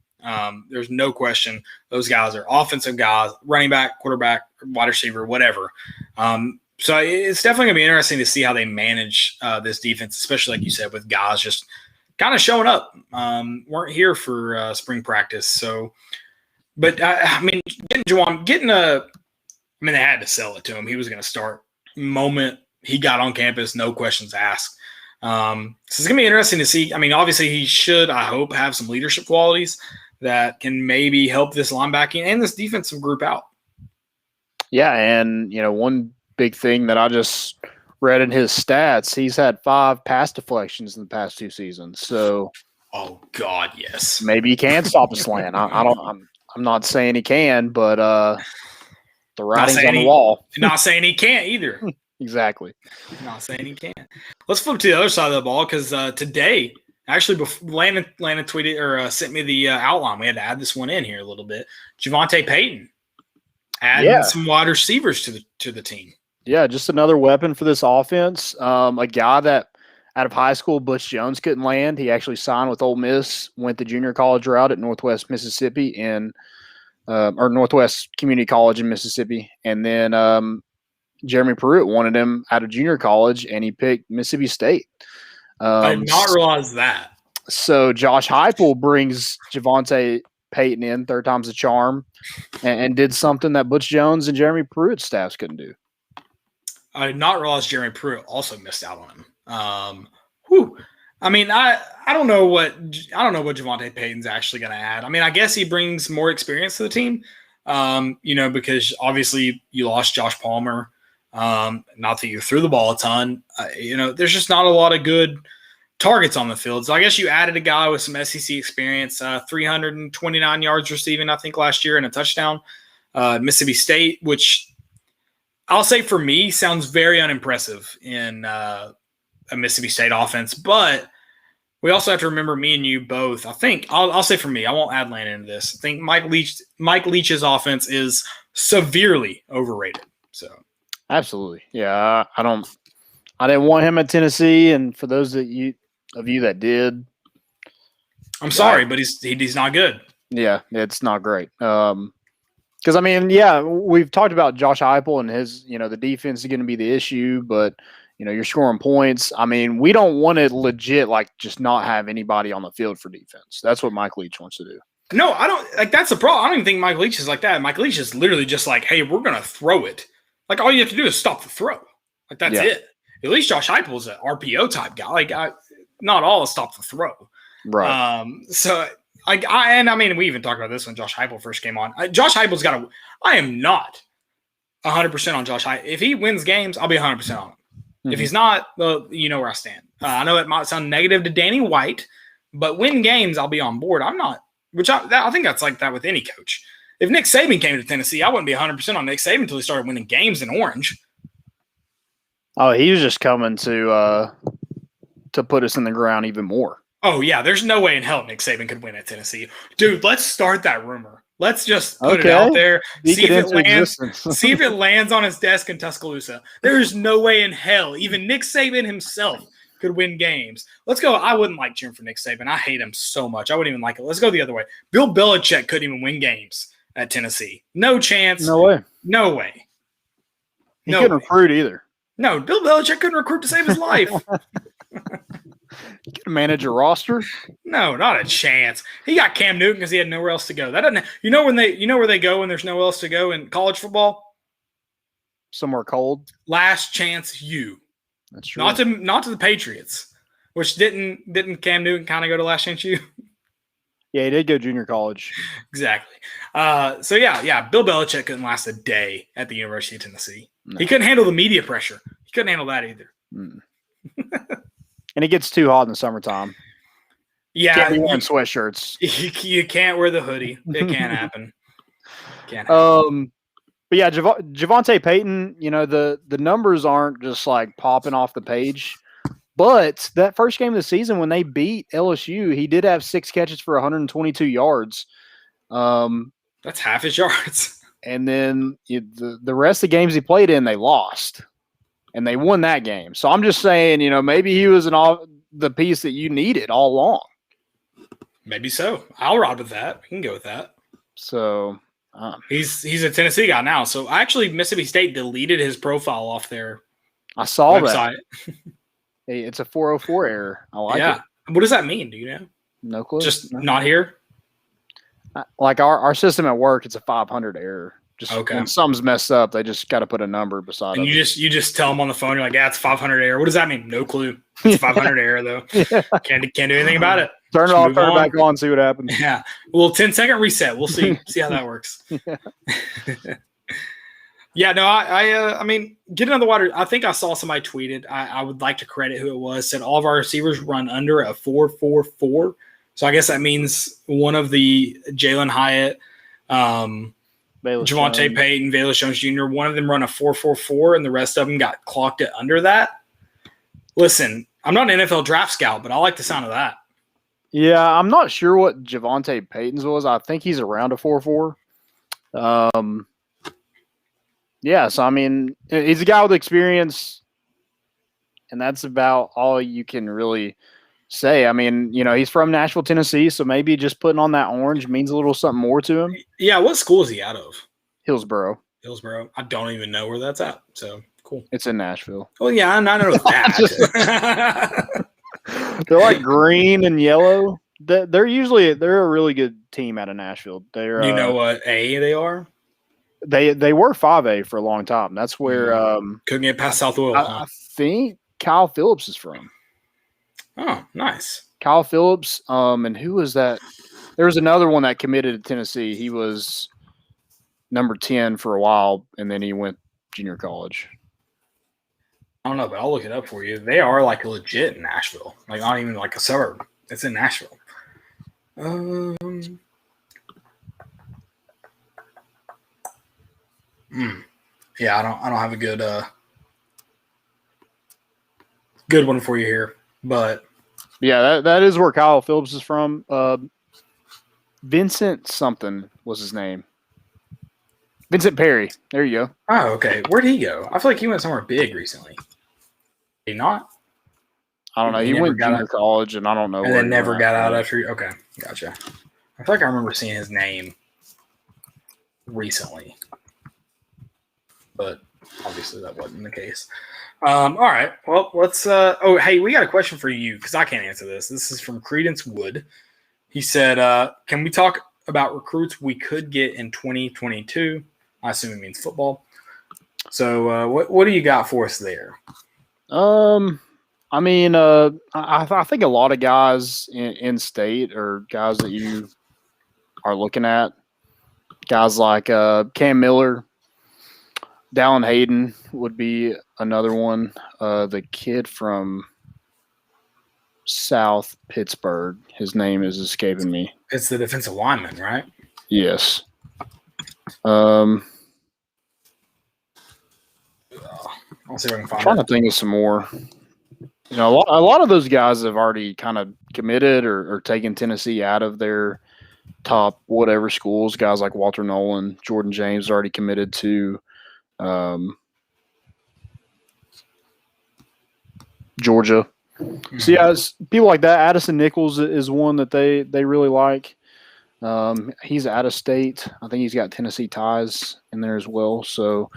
There's no question those guys are offensive guys, running back, quarterback, wide receiver, whatever. So it's definitely going to be interesting to see how they manage this defense, especially like you said, with guys just kind of showing up, weren't here for spring practice. So, but I mean, Juwan, they had to sell it to him. He was going to start moment he got on campus, no questions asked. So it's going to be interesting to see. I mean, obviously he should, I hope, have some leadership qualities that can maybe help this linebacking and this defensive group out. Yeah, and, one big thing that I just read in his stats, he's had 5 pass deflections in the past 2 seasons. So, oh God, yes, maybe he can stop a slant. I'm not saying he can, but the writing's on the wall. Not saying he can't either. Exactly. Not saying he can't. Let's flip to the other side of the ball, because today, actually, before Landon tweeted or sent me the outline. We had to add this one in here a little bit. JaVonta Payton adding some wide receivers to the team. Yeah, just another weapon for this offense. A guy that out of high school, Butch Jones couldn't land. He actually signed with Ole Miss, went the junior college route at Northwest Mississippi or Northwest Community College in Mississippi. And then Jeremy Pruitt wanted him out of junior college, and he picked Mississippi State. I did not realize that. So Josh Heupel brings JaVonta Payton in, 3rd time's the charm, and did something that Butch Jones and Jeremy Pruitt's staffs couldn't do. I did not realize Jeremy Pruitt also missed out on him. I mean, I don't know what JaVonta Payton's actually going to add. I mean, I guess he brings more experience to the team. Because obviously you lost Josh Palmer. Not that you threw the ball a ton. There's just not a lot of good targets on the field. So I guess you added a guy with some SEC experience, 329 yards receiving, I think, last year, and a touchdown. Mississippi State, which I'll say for me sounds very unimpressive in a Mississippi State offense. But we also have to remember, me and you both, I think, I'll say for me, I won't add Landon into this. I think Mike Leach's offense is severely overrated. So absolutely. Yeah, I didn't want him at Tennessee, and for those of you that did, I'm sorry, but he's not good. Yeah, it's not great. Because, I mean, yeah, we've talked about Josh Heupel and his, the defense is going to be the issue, but, you're scoring points. I mean, we don't want to legit, just not have anybody on the field for defense. That's what Mike Leach wants to do. No, I don't. That's the problem. I don't even think Mike Leach is like that. Mike Leach is literally just like, hey, we're going to throw it. All you have to do is stop the throw. That's it. At least Josh Heupel is an RPO type guy. Not all is stop the throw. Right. We even talked about this when Josh Heupel first came on. Josh Heupel's got to – I am not 100% on Josh Heupel. If he wins games, I'll be 100% on him. Mm-hmm. If he's not, well, you know where I stand. I know it might sound negative to Danny White, but win games, I'll be on board. I'm not – I think that's like that with any coach. If Nick Saban came to Tennessee, I wouldn't be 100% on Nick Saban until he started winning games in Orange. Oh, he was just coming to put us in the ground even more. Oh, yeah. There's no way in hell Nick Saban could win at Tennessee. Dude, let's start that rumor. Let's just put it out there. See if it lands on his desk in Tuscaloosa. There's no way in hell even Nick Saban himself could win games. Let's go. I wouldn't like cheering for Nick Saban. I hate him so much. I wouldn't even like it. Let's go the other way. Bill Belichick couldn't even win games at Tennessee. No chance. No way. No way. He couldn't recruit either. No, Bill Belichick couldn't recruit to save his life. You can manage a roster? No, not a chance. He got Cam Newton because he had nowhere else to go. That doesn't. You know where they go when there's nowhere else to go in college football? Somewhere cold. Last chance U. That's true. Not to the Patriots, which didn't Cam Newton kind of go to last chance U? Yeah, he did go junior college. Exactly. So yeah. Bill Belichick couldn't last a day at the University of Tennessee. No. He couldn't handle the media pressure. He couldn't handle that either. Mm. And it gets too hot in the summertime. Yeah, Can't be wearing sweatshirts. You can't wear the hoodie. It can't happen. Can't happen. But yeah, JaVonta Payton, the numbers aren't just like popping off the page. But that first game of the season when they beat LSU, he did have 6 catches for 122 yards. That's half his yards. And then the rest of the games he played in, they lost. And they won that game. So I'm just saying, maybe he was the piece that you needed all along. Maybe so. I'll ride with that. We can go with that. So he's a Tennessee guy now. So actually, Mississippi State deleted his profile off their I saw website. That. Hey, it's a 404 error. I like it. What does that mean? Do you know? No clue. Just not here? Like our system at work, it's a 500 error. Just okay. When something's messed up, they just got to put a number beside it. And you just tell them on the phone, you're like, yeah, it's 500 error. What does that mean? No clue. It's 500 error though. Yeah. Can't do anything about it. Turn it off, turn it back on, see what happens. Yeah. Well, 10-second reset. We'll see how that works. Yeah, no, I mean, getting on the water, I think I saw somebody tweeted, I would like to credit who it was, said all of our receivers run under a 4.44. So I guess that means one of the Jalen Hyatt, JaVonta Payton, Velus Jones Jr., one of them run a 4.44, and the rest of them got clocked it under that. Listen, I'm not an NFL draft scout, but I like the sound of that. Yeah, I'm not sure what JaVonta Payton's was. I think he's around a 4.4. Yeah, so I mean, he's a guy with experience, and that's about all you can really say. I mean, he's from Nashville, Tennessee, so maybe just putting on that orange means a little something more to him. Yeah, what school is he out of? Hillsboro. I don't even know where that's at, so cool. It's in Nashville. Well, yeah, I know that. They're like green and yellow. They're a really good team out of Nashville. They're you know what A they are? They were 5A for a long time. That's where couldn't get past South Oil. I think Kyle Phillips is from. Oh, nice. Kyle Phillips. And who was that? There was another one that committed to Tennessee. He was number 10 for a while, and then he went junior college. I don't know, but I'll look it up for you. They are like legit in Nashville. Like not even like a suburb. It's in Nashville. Yeah, I don't have a good one for you here, but yeah, that is where Kyle Phillips is from. Vincent something was his name. Vincent Perry. There you go. Oh, okay. Where'd he go? I feel like he went somewhere big recently. Did he not? I don't know. He went junior college, and I don't know. And then never got out after. Okay, gotcha. I feel like I remember seeing his name recently, but obviously that wasn't the case. All right. Well, let's. Oh, hey, we got a question for you because I can't answer this. This is from Credence Wood. He said, "Can we talk about recruits we could get in 2022?" I assume it means football. So, what do you got for us there? I mean, I think a lot of guys in state are guys that you are looking at. Guys like Cam Miller, Dallin Hayden would be another one. The kid from South Pittsburgh, his name is escaping me. It's the defensive lineman, right? Yes. I'll see if I can find I'm trying to think of some more. A lot of those guys have already kind of committed or taken Tennessee out of their top whatever schools. Guys like Walter Nolan, Jordan James already committed to Georgia. Mm-hmm. So, yeah, people like that. Addison Nichols is one that they really like. He's out of state. I think he's got Tennessee ties in there as well. So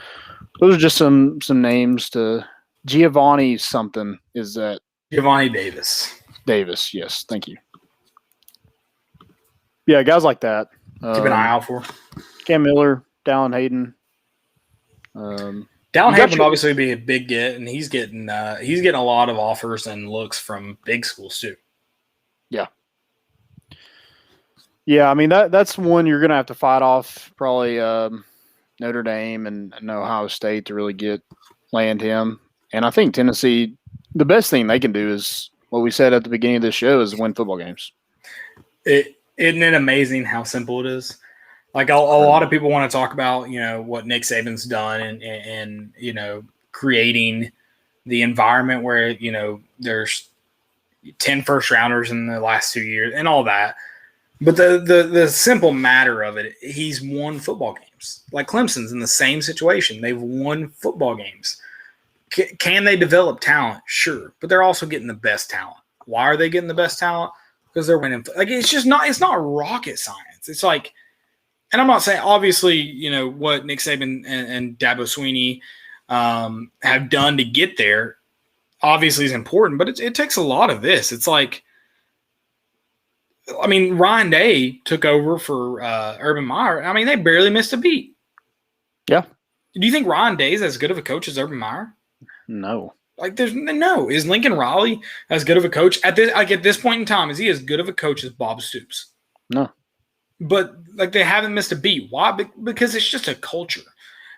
those are just some names to – Giovanni something is that – Giovanni Davis. Davis, yes. Thank you. Yeah, guys like that. Keep an eye out for. Cam Miller, Dallin Hayden. Dallin Hayden would obviously be a big get, and he's getting a lot of offers and looks from big schools too. Yeah. Yeah, I mean that's one you're going to have to fight off probably Notre Dame and Ohio State to really land him. And I think Tennessee, the best thing they can do is what we said at the beginning of this show is win football games. Isn't it amazing how simple it is? Like a lot of people want to talk about, what Nick Saban's done and creating the environment where, there's 10 first rounders in the last 2 years and all that. But the simple matter of it, he's won football games. Like Clemson's in the same situation. They've won football games. Can they develop talent? Sure. But they're also getting the best talent. Why are they getting the best talent? Because they're winning. Like, it's not rocket science. It's like, and I'm not saying, obviously, what Nick Saban and Dabo Swinney have done to get there obviously is important, but it takes a lot of this. It's like, I mean, Ryan Day took over for Urban Meyer. I mean, they barely missed a beat. Yeah. Do you think Ryan Day is as good of a coach as Urban Meyer? No. Like, there's no. Is Lincoln Riley as good of a coach at this point in time? Is he as good of a coach as Bob Stoops? No. But like, they haven't missed a beat. Why? Because it's just a culture.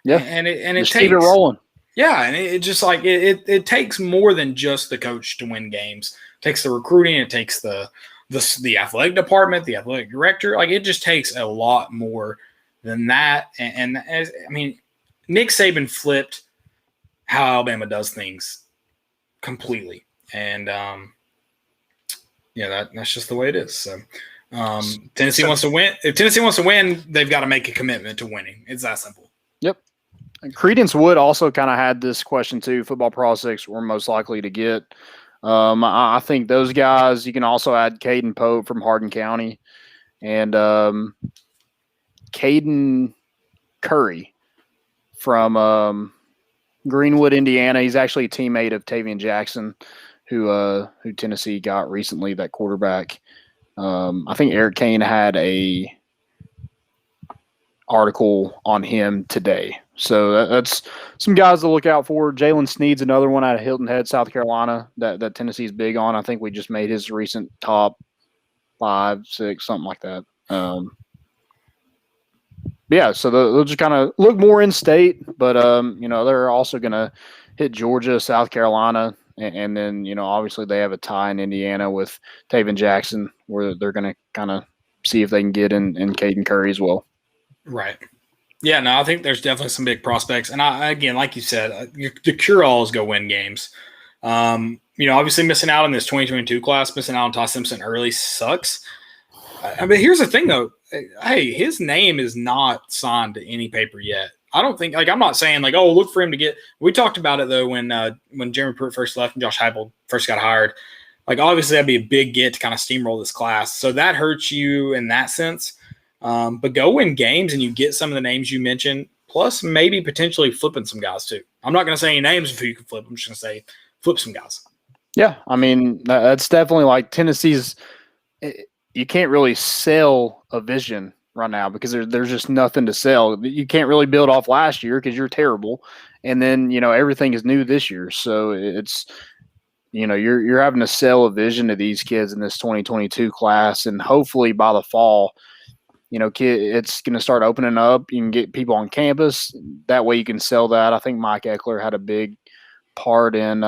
Yeah. And it just takes keep it rolling. Yeah, and it just like it takes more than just the coach to win games. It takes the recruiting. It takes the athletic department, the athletic director. Like, it just takes a lot more than that. And I mean, Nick Saban flipped how Alabama does things completely. And that's just the way it is. So Tennessee wants to win. If Tennessee wants to win, they've got to make a commitment to winning. It's that simple. Yep. Credence Wood also kind of had this question too. Football prospects we're most likely to get. I think those guys, you can also add Caden Pope from Hardin County and Caden Curry from Greenwood, Indiana. He's actually a teammate of Tavian Jackson, who Tennessee got recently, that quarterback. I think Eric Kane had a article on him today. So that's some guys to look out for. Jalen Sneeds, another one out of Hilton Head, South Carolina, that Tennessee's big on. I think we just made his recent top 5, 6, something like that. Yeah, so they'll just kind of look more in state, but they're also going to hit Georgia, South Carolina, and then obviously they have a tie in Indiana with Taven Jackson, where they're going to kind of see if they can get in Caden Curry as well. Right. Yeah, no, I think there's definitely some big prospects. And again, like you said, the cure-all is go win games. Obviously missing out on this 2022 class, missing out on Ty Simpson early sucks. But here's the thing, though. Hey, his name is not signed to any paper yet. I don't think – I'm not saying look for him to get – we talked about it, though, when Jeremy Pruitt first left and Josh Heupel first got hired. Obviously that'd be a big get to kind of steamroll this class. So that hurts you in that sense. But go win games and you get some of the names you mentioned, plus maybe potentially flipping some guys too. I'm not going to say any names if you can flip. I'm just going to say flip some guys. Yeah, I mean, that's definitely like Tennessee's – you can't really sell a vision right now because there's just nothing to sell. You can't really build off last year because you're terrible. And then, everything is new this year. So it's – you're having to sell a vision to these kids in this 2022 class, and hopefully by the fall – it's going to start opening up. You can get people on campus. That way you can sell that. I think Mike Eckler had a big part in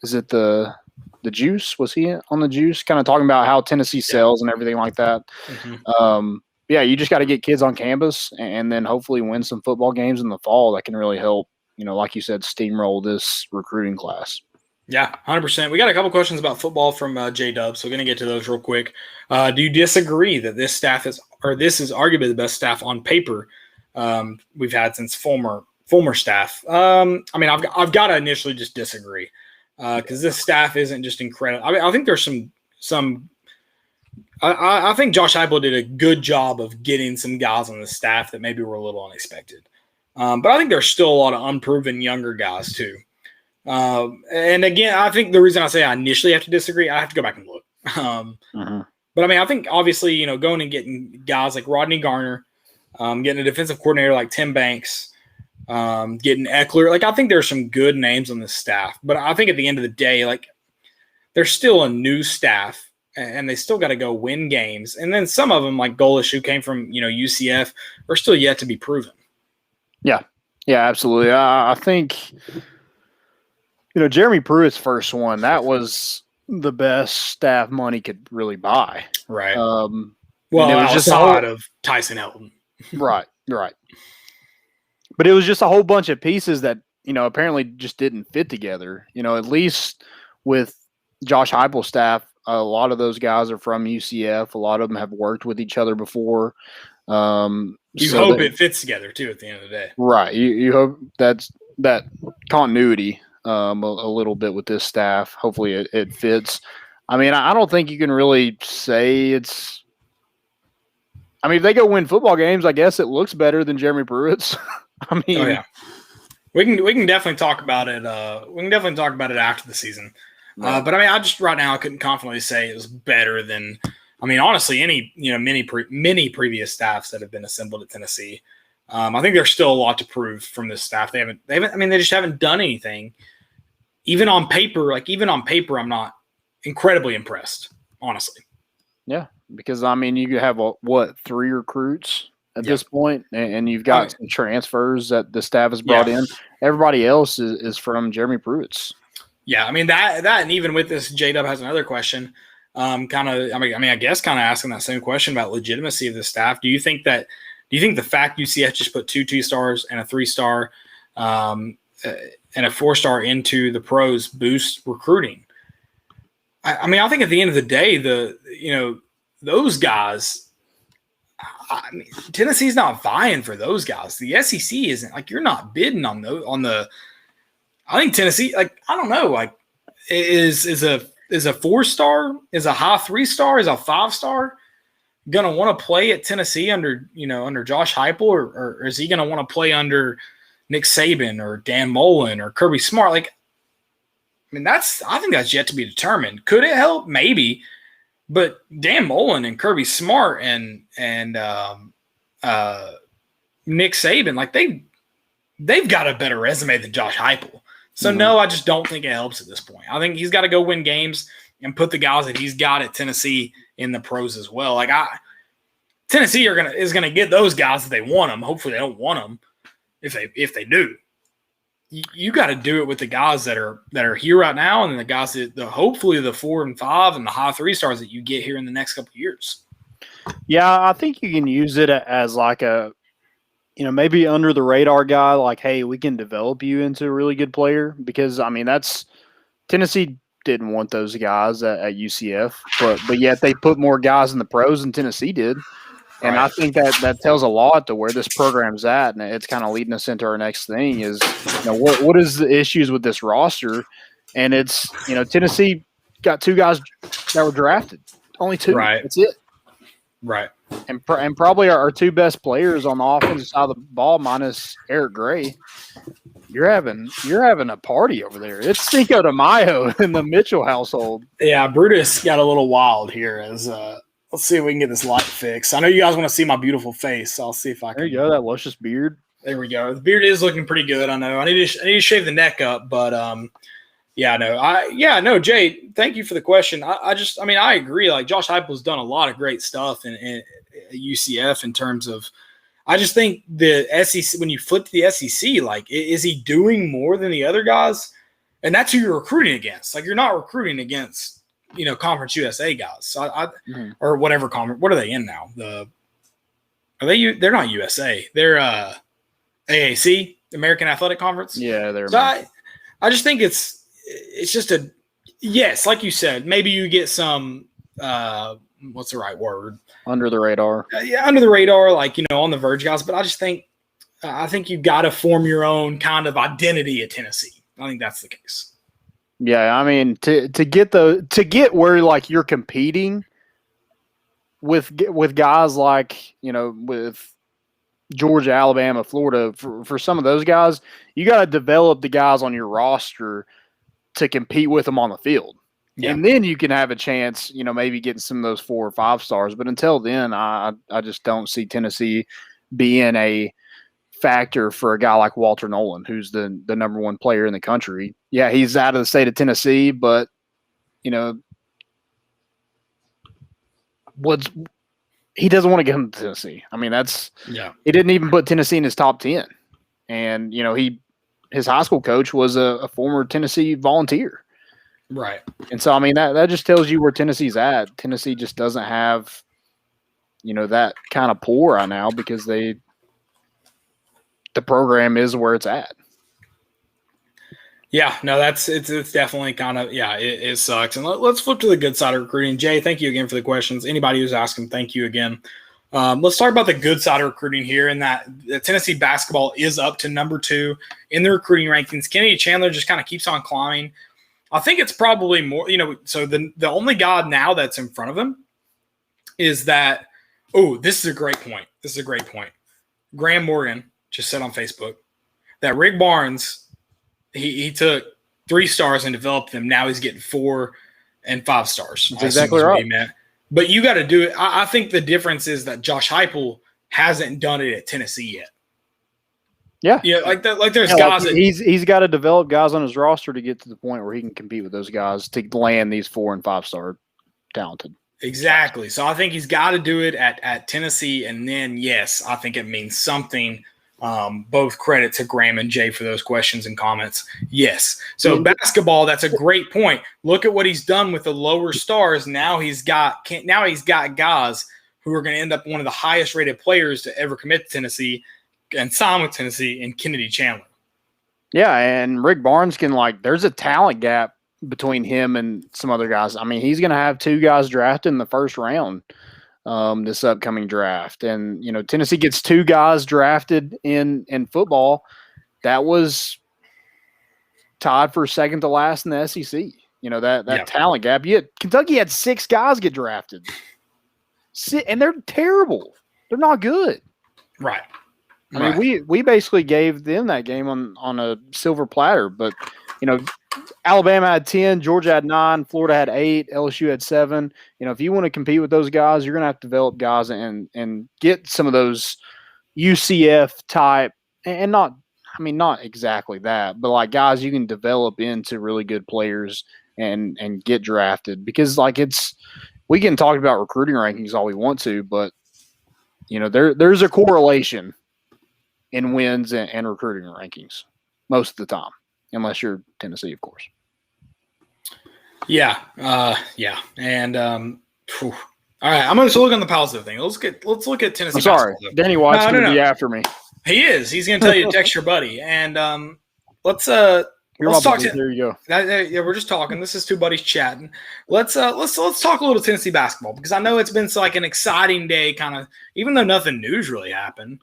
is it the Juice? Was he on the Juice? Kind of talking about how Tennessee sells and everything like that. Mm-hmm. You just got to get kids on campus and then hopefully win some football games in the fall that can really help, like you said, steamroll this recruiting class. Yeah, 100%. We got a couple questions about football from J-Dub, so we're going to get to those real quick. Do you disagree that this staff this is arguably the best staff on paper we've had since former staff? I've got to initially just disagree because this staff isn't just incredible. I think there's some. I think Josh Heupel did a good job of getting some guys on the staff that maybe were a little unexpected, but I think there's still a lot of unproven younger guys too. And again, I think the reason I say I initially have to disagree, I have to go back and look. But I think obviously, going and getting guys like Rodney Garner, getting a defensive coordinator like Tim Banks, getting Eckler, I think there's some good names on this staff. But I think at the end of the day, there's still a new staff and they still got to go win games. And then some of them, like Golish, who came from UCF, are still yet to be proven. Yeah, absolutely. I think Jeremy Pruitt's first one, that was the best staff money could really buy. Right. Well, it was just outside of Tyson Helton. Right. But it was just a whole bunch of pieces that, apparently just didn't fit together. At least with Josh Heupel's staff, a lot of those guys are from UCF. A lot of them have worked with each other before. You hope it fits together, too, at the end of the day. Right. You hope that continuity a little bit with this staff. Hopefully it fits. I mean, I don't think you can really say it's – I mean, if they go win football games, I guess it looks better than Jeremy Pruitt's. I mean – oh, yeah. We can definitely talk about it. We can definitely talk about it after the season. Right. But I mean, right now I couldn't confidently say it was better than. I mean, honestly, any many previous staffs that have been assembled at Tennessee. I think there's still a lot to prove from this staff. They haven't. I mean, they just haven't done anything. Even on paper, I'm not incredibly impressed, honestly. Yeah, because I mean, you have 3 recruits at this point, and you've got some transfers that the staff has brought in. Everybody else is from Jeremy Pruitt's. Yeah, I mean that, and even with this, J-Dub has another question. I guess kind of asking that same question about legitimacy of the staff. Do you think the fact UCF just put 2 2-stars and a 3-star and a 4-star into the pros boosts recruiting? I mean, I think at the end of the day, those guys. I mean, Tennessee's not vying for those guys. The SEC isn't, like, you're not bidding on the. I think Tennessee, like, I don't know, like, is a 4-star, is a high 3-star, is a 5-star gonna want to play at Tennessee under Josh Heupel, or is he gonna want to play under Nick Saban or Dan Mullen or Kirby Smart? Like, I mean, I think that's yet to be determined. Could it help? Maybe. But Dan Mullen and Kirby Smart and Nick Saban, like, they've got a better resume than Josh Heupel. So no, I just don't think it helps at this point. I think he's got to go win games and put the guys that he's got at Tennessee in the pros as well. Like, Tennessee is gonna get those guys if they want them. Hopefully they don't want them. If they do, you got to do it with the guys that are here right now, and then the guys that hopefully the 4 and 5 and the high 3-stars that you get here in the next couple of years. Yeah, I think you can use it as like a, maybe under the radar guy. Like, hey, we can develop you into a really good player, because I mean that's Tennessee didn't want those guys at UCF, but yet they put more guys in the pros than Tennessee did. And I think that tells a lot to where this program's at, and it's kind of leading us into our next thing is, what is the issues with this roster? And it's, Tennessee got 2 guys that were drafted, only 2. Right. That's it. Right. And probably our 2 best players on the offensive side of the ball, minus Eric Gray. You're having a party over there. It's Cinco de Mayo in the Mitchell household. Yeah, Brutus got a little wild here as let's see if we can get this light fixed. I know you guys want to see my beautiful face, so I'll see if I can. There you go, that luscious beard. There we go. The beard is looking pretty good. I know. I need to shave the neck up, but Jay, thank you for the question. I agree. Like, Josh Heupel's done a lot of great stuff in UCF in terms of. I just think the SEC, when you flip to the SEC, like, is he doing more than the other guys? And that's who you're recruiting against. Like, you're not recruiting against, Conference USA guys. So or whatever conference. What are they in now? They're not USA. They're AAC, American Athletic Conference. Yeah, they're. So I just think it's just yes, like you said, maybe you get some what's the right word? Under the radar. Under the radar, like, on the verge guys. But I just think you've got to form your own kind of identity at Tennessee. I think that's the case. Yeah, I mean, to get where, like, you're competing with guys like, with Georgia, Alabama, Florida, for some of those guys, you got to develop the guys on your roster to compete with them on the field. Yeah. And then you can have a chance, maybe getting some of those 4 or 5-stars. But until then, I just don't see Tennessee being a factor for a guy like Walter Nolan, who's the number 1 player in the country. Yeah, he's out of the state of Tennessee, but, he doesn't want to get him to Tennessee. I mean, he didn't even put Tennessee in his top 10. And, his high school coach was a former Tennessee Volunteer. Right. And so, I mean, that just tells you where Tennessee's at. Tennessee just doesn't have, that kind of pull right now because the program is where it's at. Yeah, no, it's definitely kind of, it sucks. And let's flip to the good side of recruiting. Jay, thank you again for the questions. Anybody who's asking, thank you again. Let's talk about the good side of recruiting here, and that Tennessee basketball is up to number 2 in the recruiting rankings. Kennedy Chandler just kind of keeps on climbing. I think it's probably more, so the only guy now that's in front of him is that, this is a great point. Graham Morgan just said on Facebook that Rick Barnes, he took 3 stars and developed them. Now he's getting 4 and 5 stars. That's exactly right. But you got to do it. I think the difference is that Josh Heupel hasn't done it at Tennessee yet. Yeah, like that. Like there's guys. He's got to develop guys on his roster to get to the point where he can compete with those guys to land these 4 and 5 star talented. Exactly. So I think he's got to do it at Tennessee, and then yes, I think it means something. Both credit to Graham and Jay for those questions and comments. Yes. So basketball, that's a great point. Look at what he's done with the lower stars. Now he's got guys who are going to end up one of the highest rated players to ever commit to Tennessee and sign with Tennessee in Kennedy Chandler. Yeah, and Rick Barnes there's a talent gap between him and some other guys. I mean, he's going to have 2 guys drafted in the first round this upcoming draft. And, Tennessee gets 2 guys drafted in football. That was tied for second to last in the SEC. That talent gap. Kentucky had 6 guys get drafted. And they're terrible. They're not good. Right. I mean, we basically gave them that game on a silver platter, but Alabama had 10, Georgia had 9, Florida had 8, LSU had 7. If you want to compete with those guys, you're going to have to develop guys and get some of those UCF type, and not exactly that, but like guys you can develop into really good players and get drafted, because we can talk about recruiting rankings all we want to, but there's a correlation in wins and recruiting rankings most of the time, unless you're Tennessee, of course. Yeah. And all right, I'm going to look on the positive thing. Let's look at Tennessee. I'm sorry, Danny White's going to be after me. He is. He's going to tell you to text your buddy, and let's talk to. There you go. Yeah, we're just talking. This is 2 buddies chatting. Let's talk a little Tennessee basketball, because I know it's been an exciting day, kind of, even though nothing news really happened.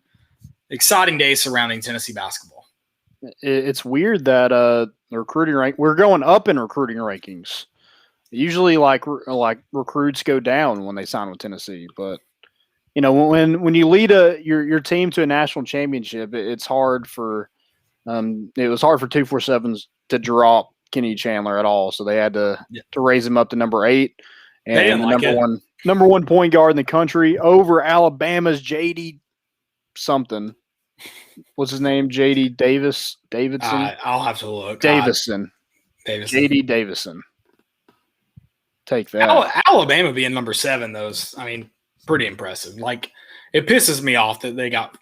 Exciting day surrounding Tennessee basketball. It's weird that the recruiting we're going up in recruiting rankings. Usually, like recruits go down when they sign with Tennessee, but when you lead your team to a national championship, it's hard for it was hard for 247s to drop Kennedy Chandler at all, so they had to raise him up to number 8 and the number one point guard in the country over Alabama's JD something. What's his name? JD Davidson. I'll have to look. Davison. JD Davison. Take that. Alabama being number 7, those, I mean, pretty impressive. Like, it pisses me off that they got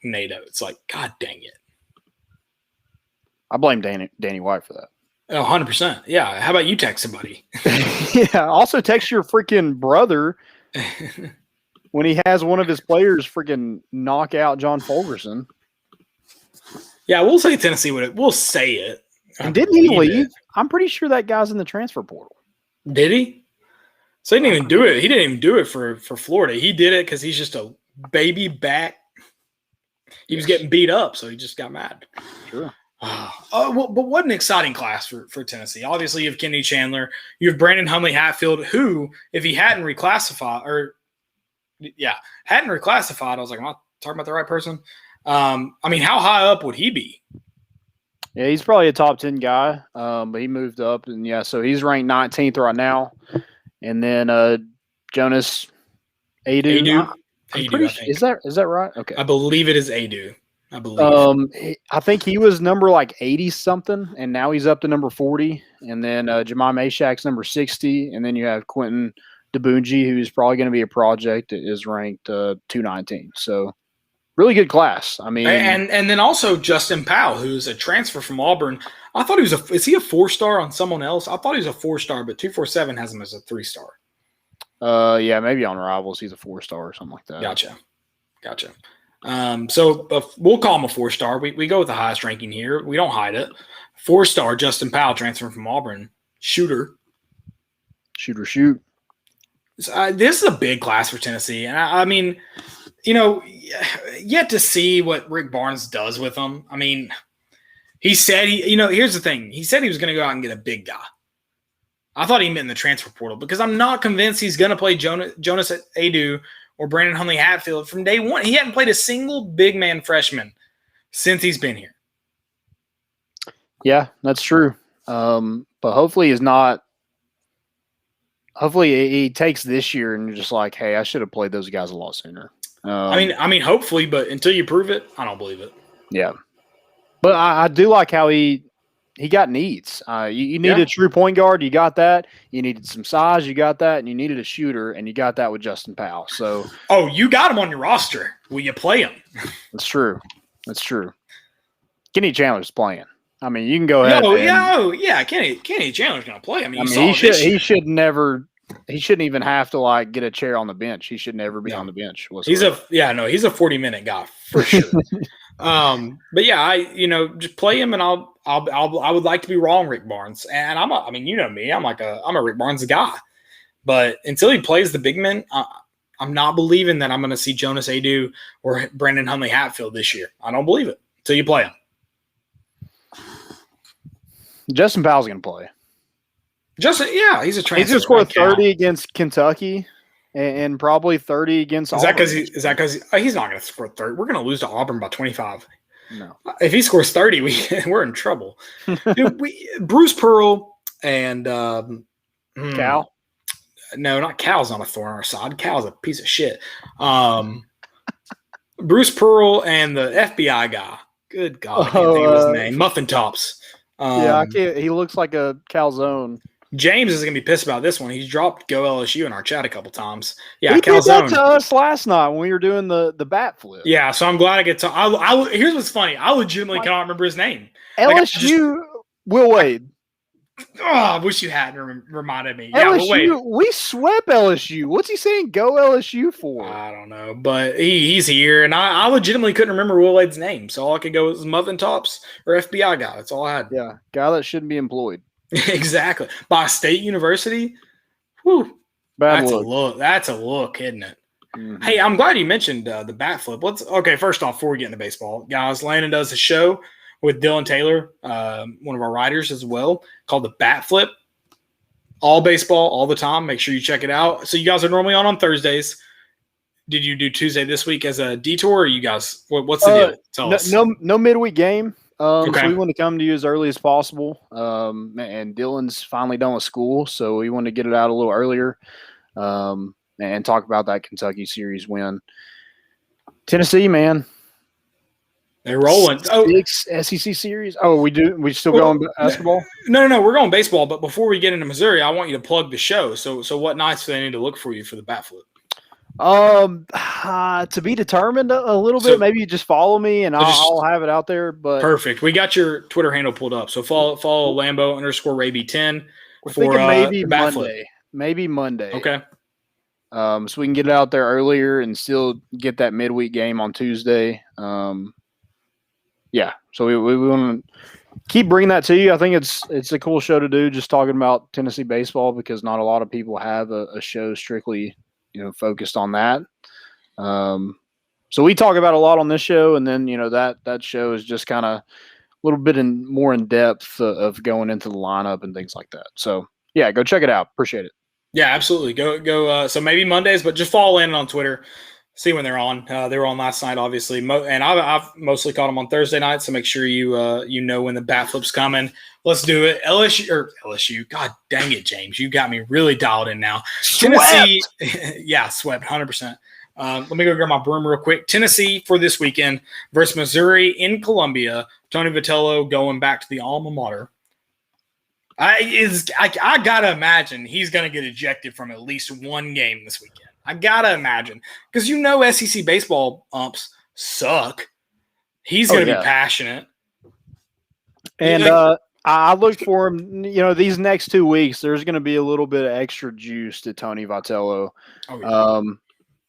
NATO. It's like, God dang it. I blame Danny White for that. Oh, 100%. Yeah. How about you text somebody? Yeah. Also text your freaking brother when he has one of his players freaking knock out John Fulgerson. Yeah, we'll say Tennessee would. We'll say it. And didn't he leave? I'm pretty sure that guy's in the transfer portal. Did he? So he didn't even do it. He didn't even do it for Florida. He did it because he's just a baby back. He was getting beat up, so he just got mad. Sure. But what an exciting class for Tennessee. Obviously, you have Kennedy Chandler. You have Brandon Humley Hatfield, who, if he hadn't reclassified, I was like, am I talking about the right person? I mean, how high up would he be? Yeah, he's probably a top 10 guy, but he moved up. And, so he's ranked 19th right now. And then Jonas Adu. Is that right? Okay. I believe it is Adu. I think he was number 80 something, and now he's up to number 40. And then Jemai Mashak's number 60, and then you have Quentin Debunji, who's probably going to be a project, is ranked 219. So really good class. I mean, and then also Justin Powell, who's a transfer from Auburn. I thought he was is he a 4-star on someone else? I thought he was a 4-star, but 247 has him as a 3-star. Yeah, maybe on Rivals he's a 4-star or something like that. Gotcha. So we'll call him a 4-star. We go with the highest ranking here. We don't hide it. 4-star Justin Powell, transferring from Auburn, shooter. Shoot. This is a big class for Tennessee, and I mean, yet to see what Rick Barnes does with them. I mean, he said here's the thing. He said he was going to go out and get a big guy. I thought he meant in the transfer portal because I'm not convinced he's going to play Jonas Adu or Brandon Huntley Hatfield from day one. He hadn't played a single big man freshman since he's been here. Yeah, that's true. But hopefully he's not. Hopefully he takes this year and you're just like, hey, I should have played those guys a lot sooner. I mean, hopefully, but until you prove it, I don't believe it. Yeah, but I do like how he got needs. You need a true point guard, you got that. You needed some size, you got that, and you needed a shooter, and you got that with Justin Powell. So, you got him on your roster. Will you play him? That's true. Kenny Chandler's playing. I mean, you can go ahead. Kenny Chandler's going to play. I mean, he shouldn't even have to get a chair on the bench. He should never be on the bench. He's a 40-minute guy for sure. But yeah, just play him, and I would like to be wrong, Rick Barnes. And you know me, I'm a Rick Barnes guy. But until he plays the big men, I'm not believing that I'm going to see Jonas Adu or Brandon Huntley Hatfield this year. I don't believe it until you play him. Justin Powell's going to play. He's a transfer. He's going to score 30 against Kentucky and probably 30 against Auburn. Is that because he's not going to score 30? We're going to lose to Auburn by 25. No. If he scores 30, we're in trouble. Dude, Bruce Pearl and Cal? No, not Cal's on a thorn on our side. Cal's a piece of shit. Bruce Pearl and the FBI guy. Good God, I can't think of his name. Muffin Tops. I can't. He looks like a calzone. James is going to be pissed about this one. He's dropped Go LSU in our chat a couple times. Yeah, he did that to us last night when we were doing the bat flip. Yeah, so I'm glad I get to. Here's what's funny. I legitimately cannot remember his name. LSU, Will Wade. Oh, I wish you hadn't reminded me. LSU, we swept LSU. What's he saying go LSU for? I don't know, but he's here, and I legitimately couldn't remember Will Wade's name, so all I could go was Muffin Tops or FBI guy. That's all I had. Yeah, guy that shouldn't be employed. Exactly. By a state university? Whew. That's a look, isn't it? Mm-hmm. Hey, I'm glad you mentioned the bat flip. First off, before we get into baseball, guys, Landon does a show with Dylan Taylor, one of our writers as well, called The Bat Flip. All baseball, all the time. Make sure you check it out. So you guys are normally on Thursdays. Did you do Tuesday this week as a detour, or you guys, what's the deal? Tell us. No midweek game. Okay. So we want to come to you as early as possible. And Dylan's finally done with school, so we want to get it out a little earlier and talk about that Kentucky series win. Tennessee, man. They're rolling. Six SEC series. Oh, we still going basketball? No, we're going baseball. But before we get into Missouri, I want you to plug the show. So what nights do they need to look for you for the bat flip? To be determined a little bit. Maybe you just follow me and I'll have it out there. But perfect. We got your Twitter handle pulled up. So follow Lambo_Raby10 for maybe Monday. Flip. Maybe Monday. Okay. So we can get it out there earlier and still get that midweek game on Tuesday. Yeah. So we want to keep bringing that to you. I think it's a cool show to do, just talking about Tennessee baseball, because not a lot of people have a show strictly, focused on that. So we talk about a lot on this show, and then, that show is just kind of a little bit more in depth of going into the lineup and things like that. So yeah, go check it out. Appreciate it. Yeah, absolutely. Go. So maybe Mondays, but just follow in on Twitter. See when they're on. They were on last night, obviously, and I've mostly caught them on Thursday night. So make sure you know when the bat flip's coming. Let's do it. LSU. God dang it, James, you got me really dialed in now. Swept. Tennessee, yeah, swept 100%. Let me go grab my broom real quick. Tennessee for this weekend versus Missouri in Columbia. Tony Vitello going back to the alma mater. I gotta imagine he's gonna get ejected from at least one game this weekend. I gotta imagine because SEC baseball umps suck. He's gonna be passionate, and I look for him. These next 2 weeks, there's gonna be a little bit of extra juice to Tony Vitello. Oh, yeah.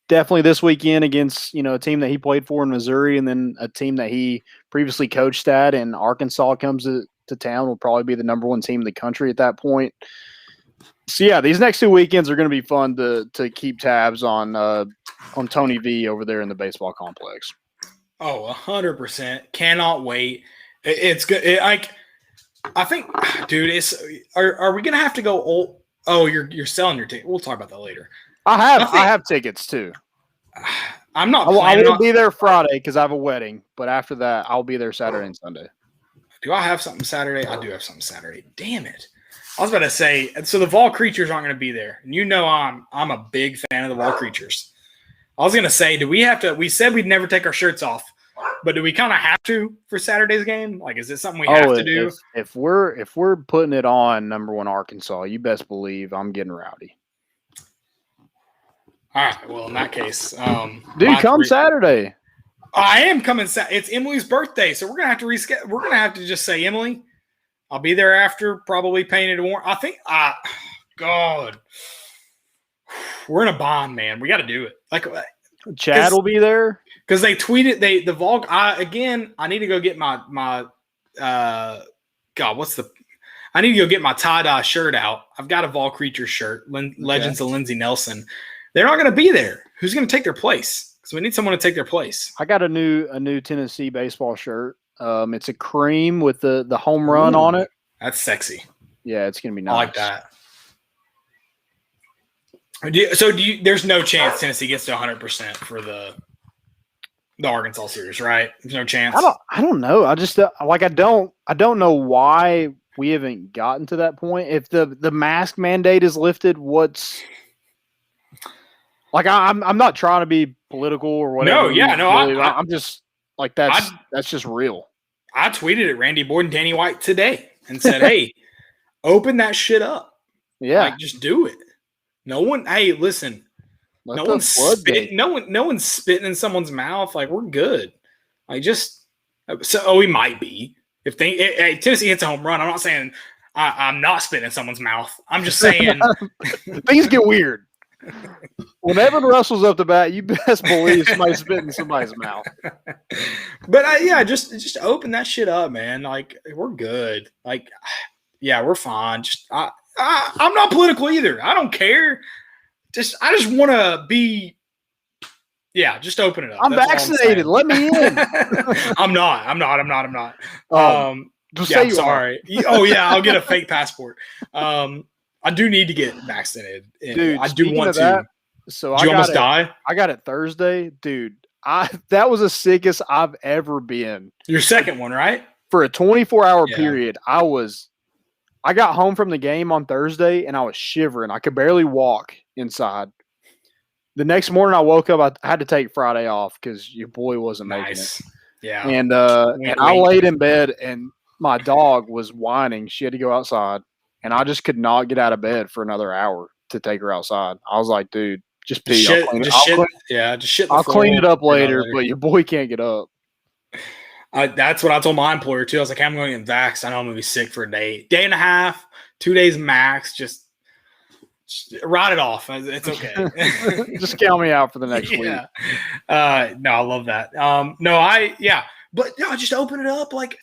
Definitely this weekend against a team that he played for in Missouri, and then a team that he previously coached at in Arkansas comes to town. Will probably be the number 1 team in the country at that point. So yeah, these next 2 weekends are going to be fun to keep tabs on Tony V over there in the baseball complex. Oh, 100%! Cannot wait. It's good. I think, dude, are we going to have to go old? Oh, you're selling your ticket. We'll talk about that later. I have tickets too. I'm not. I won't be there Friday because I have a wedding, but after that, I'll be there Saturday and Sunday. Do I have something Saturday? I do have something Saturday. Damn it! I was about to say. So the Vol Creatures aren't going to be there, and I'm a big fan of the Vol Creatures. I was going to say, do we have to? We said we'd never take our shirts off, but do we kind of have to for Saturday's game? Like, is it something we have to do? If we're putting it on number 1 Arkansas, you best believe I'm getting rowdy. All right. Well, in that case, dude, come Saturday. I am coming. It's Emily's birthday, so we're gonna have to reschedule. We're gonna have to just say, Emily, I'll be there after. Probably painted orange. I think. God, we're in a bond, man. We got to do it. Like, Chad will be there because they tweeted the Vol. I need to go get my. God, I need to go get my tie-dye shirt out. I've got a Vol Creature shirt, Legends of Lindsey Nelson. They're not going to be there. Who's going to take their place? Because we need someone to take their place. I got a new Tennessee baseball shirt. It's a cream with the home run on it. That's sexy. Yeah, it's going to be nice. I like that. There's no chance Tennessee gets to 100% for the Arkansas series, right? There's no chance. I don't know. I just I don't know why we haven't gotten to that point. If the mask mandate is lifted, what's like I'm not trying to be political or whatever. I'm just like that's just real. I tweeted at Randy Boyd and Danny White today and said, "Hey, open that shit up. Yeah, like, just do it. No one. Hey, listen. No one's spitting. No one's spitting in someone's mouth. Like, we're good. Like, just so we might be if Tennessee hits a home run. I'm not saying I'm not spitting in someone's mouth. I'm just saying things get weird. When Evan Russell's up the bat, you best believe somebody's spitting in somebody's mouth. But just open that shit up, man. Like, we're good. Like, yeah, we're fine. Just I'm not political either. I don't care. I just want to be. Yeah, just open it up. I'm vaccinated. Let me in. I'm not. Just yeah, say I'm sorry. Oh yeah, I'll get a fake passport. I do need to get vaccinated. Dude, I do want to. That, so Did you almost die? I got it Thursday, dude. That was the sickest I've ever been. Your second one, right? For a 24-hour period, I got home from the game on Thursday and I was shivering. I could barely walk inside. The next morning I woke up, I had to take Friday off because your boy wasn't making it. Yeah. And I laid in bed and my dog was whining. She had to go outside. And I just could not get out of bed for another hour to take her outside. I was like, dude, just pee. I'll clean it up later, but your boy can't get up. That's what I told my employer too. I was like, I'm going to get vaxxed. I know I'm going to be sick for a day and a half, 2 days max. Just write it off. It's okay. Just count me out for the next week. No, I love that. But just open it up. Like,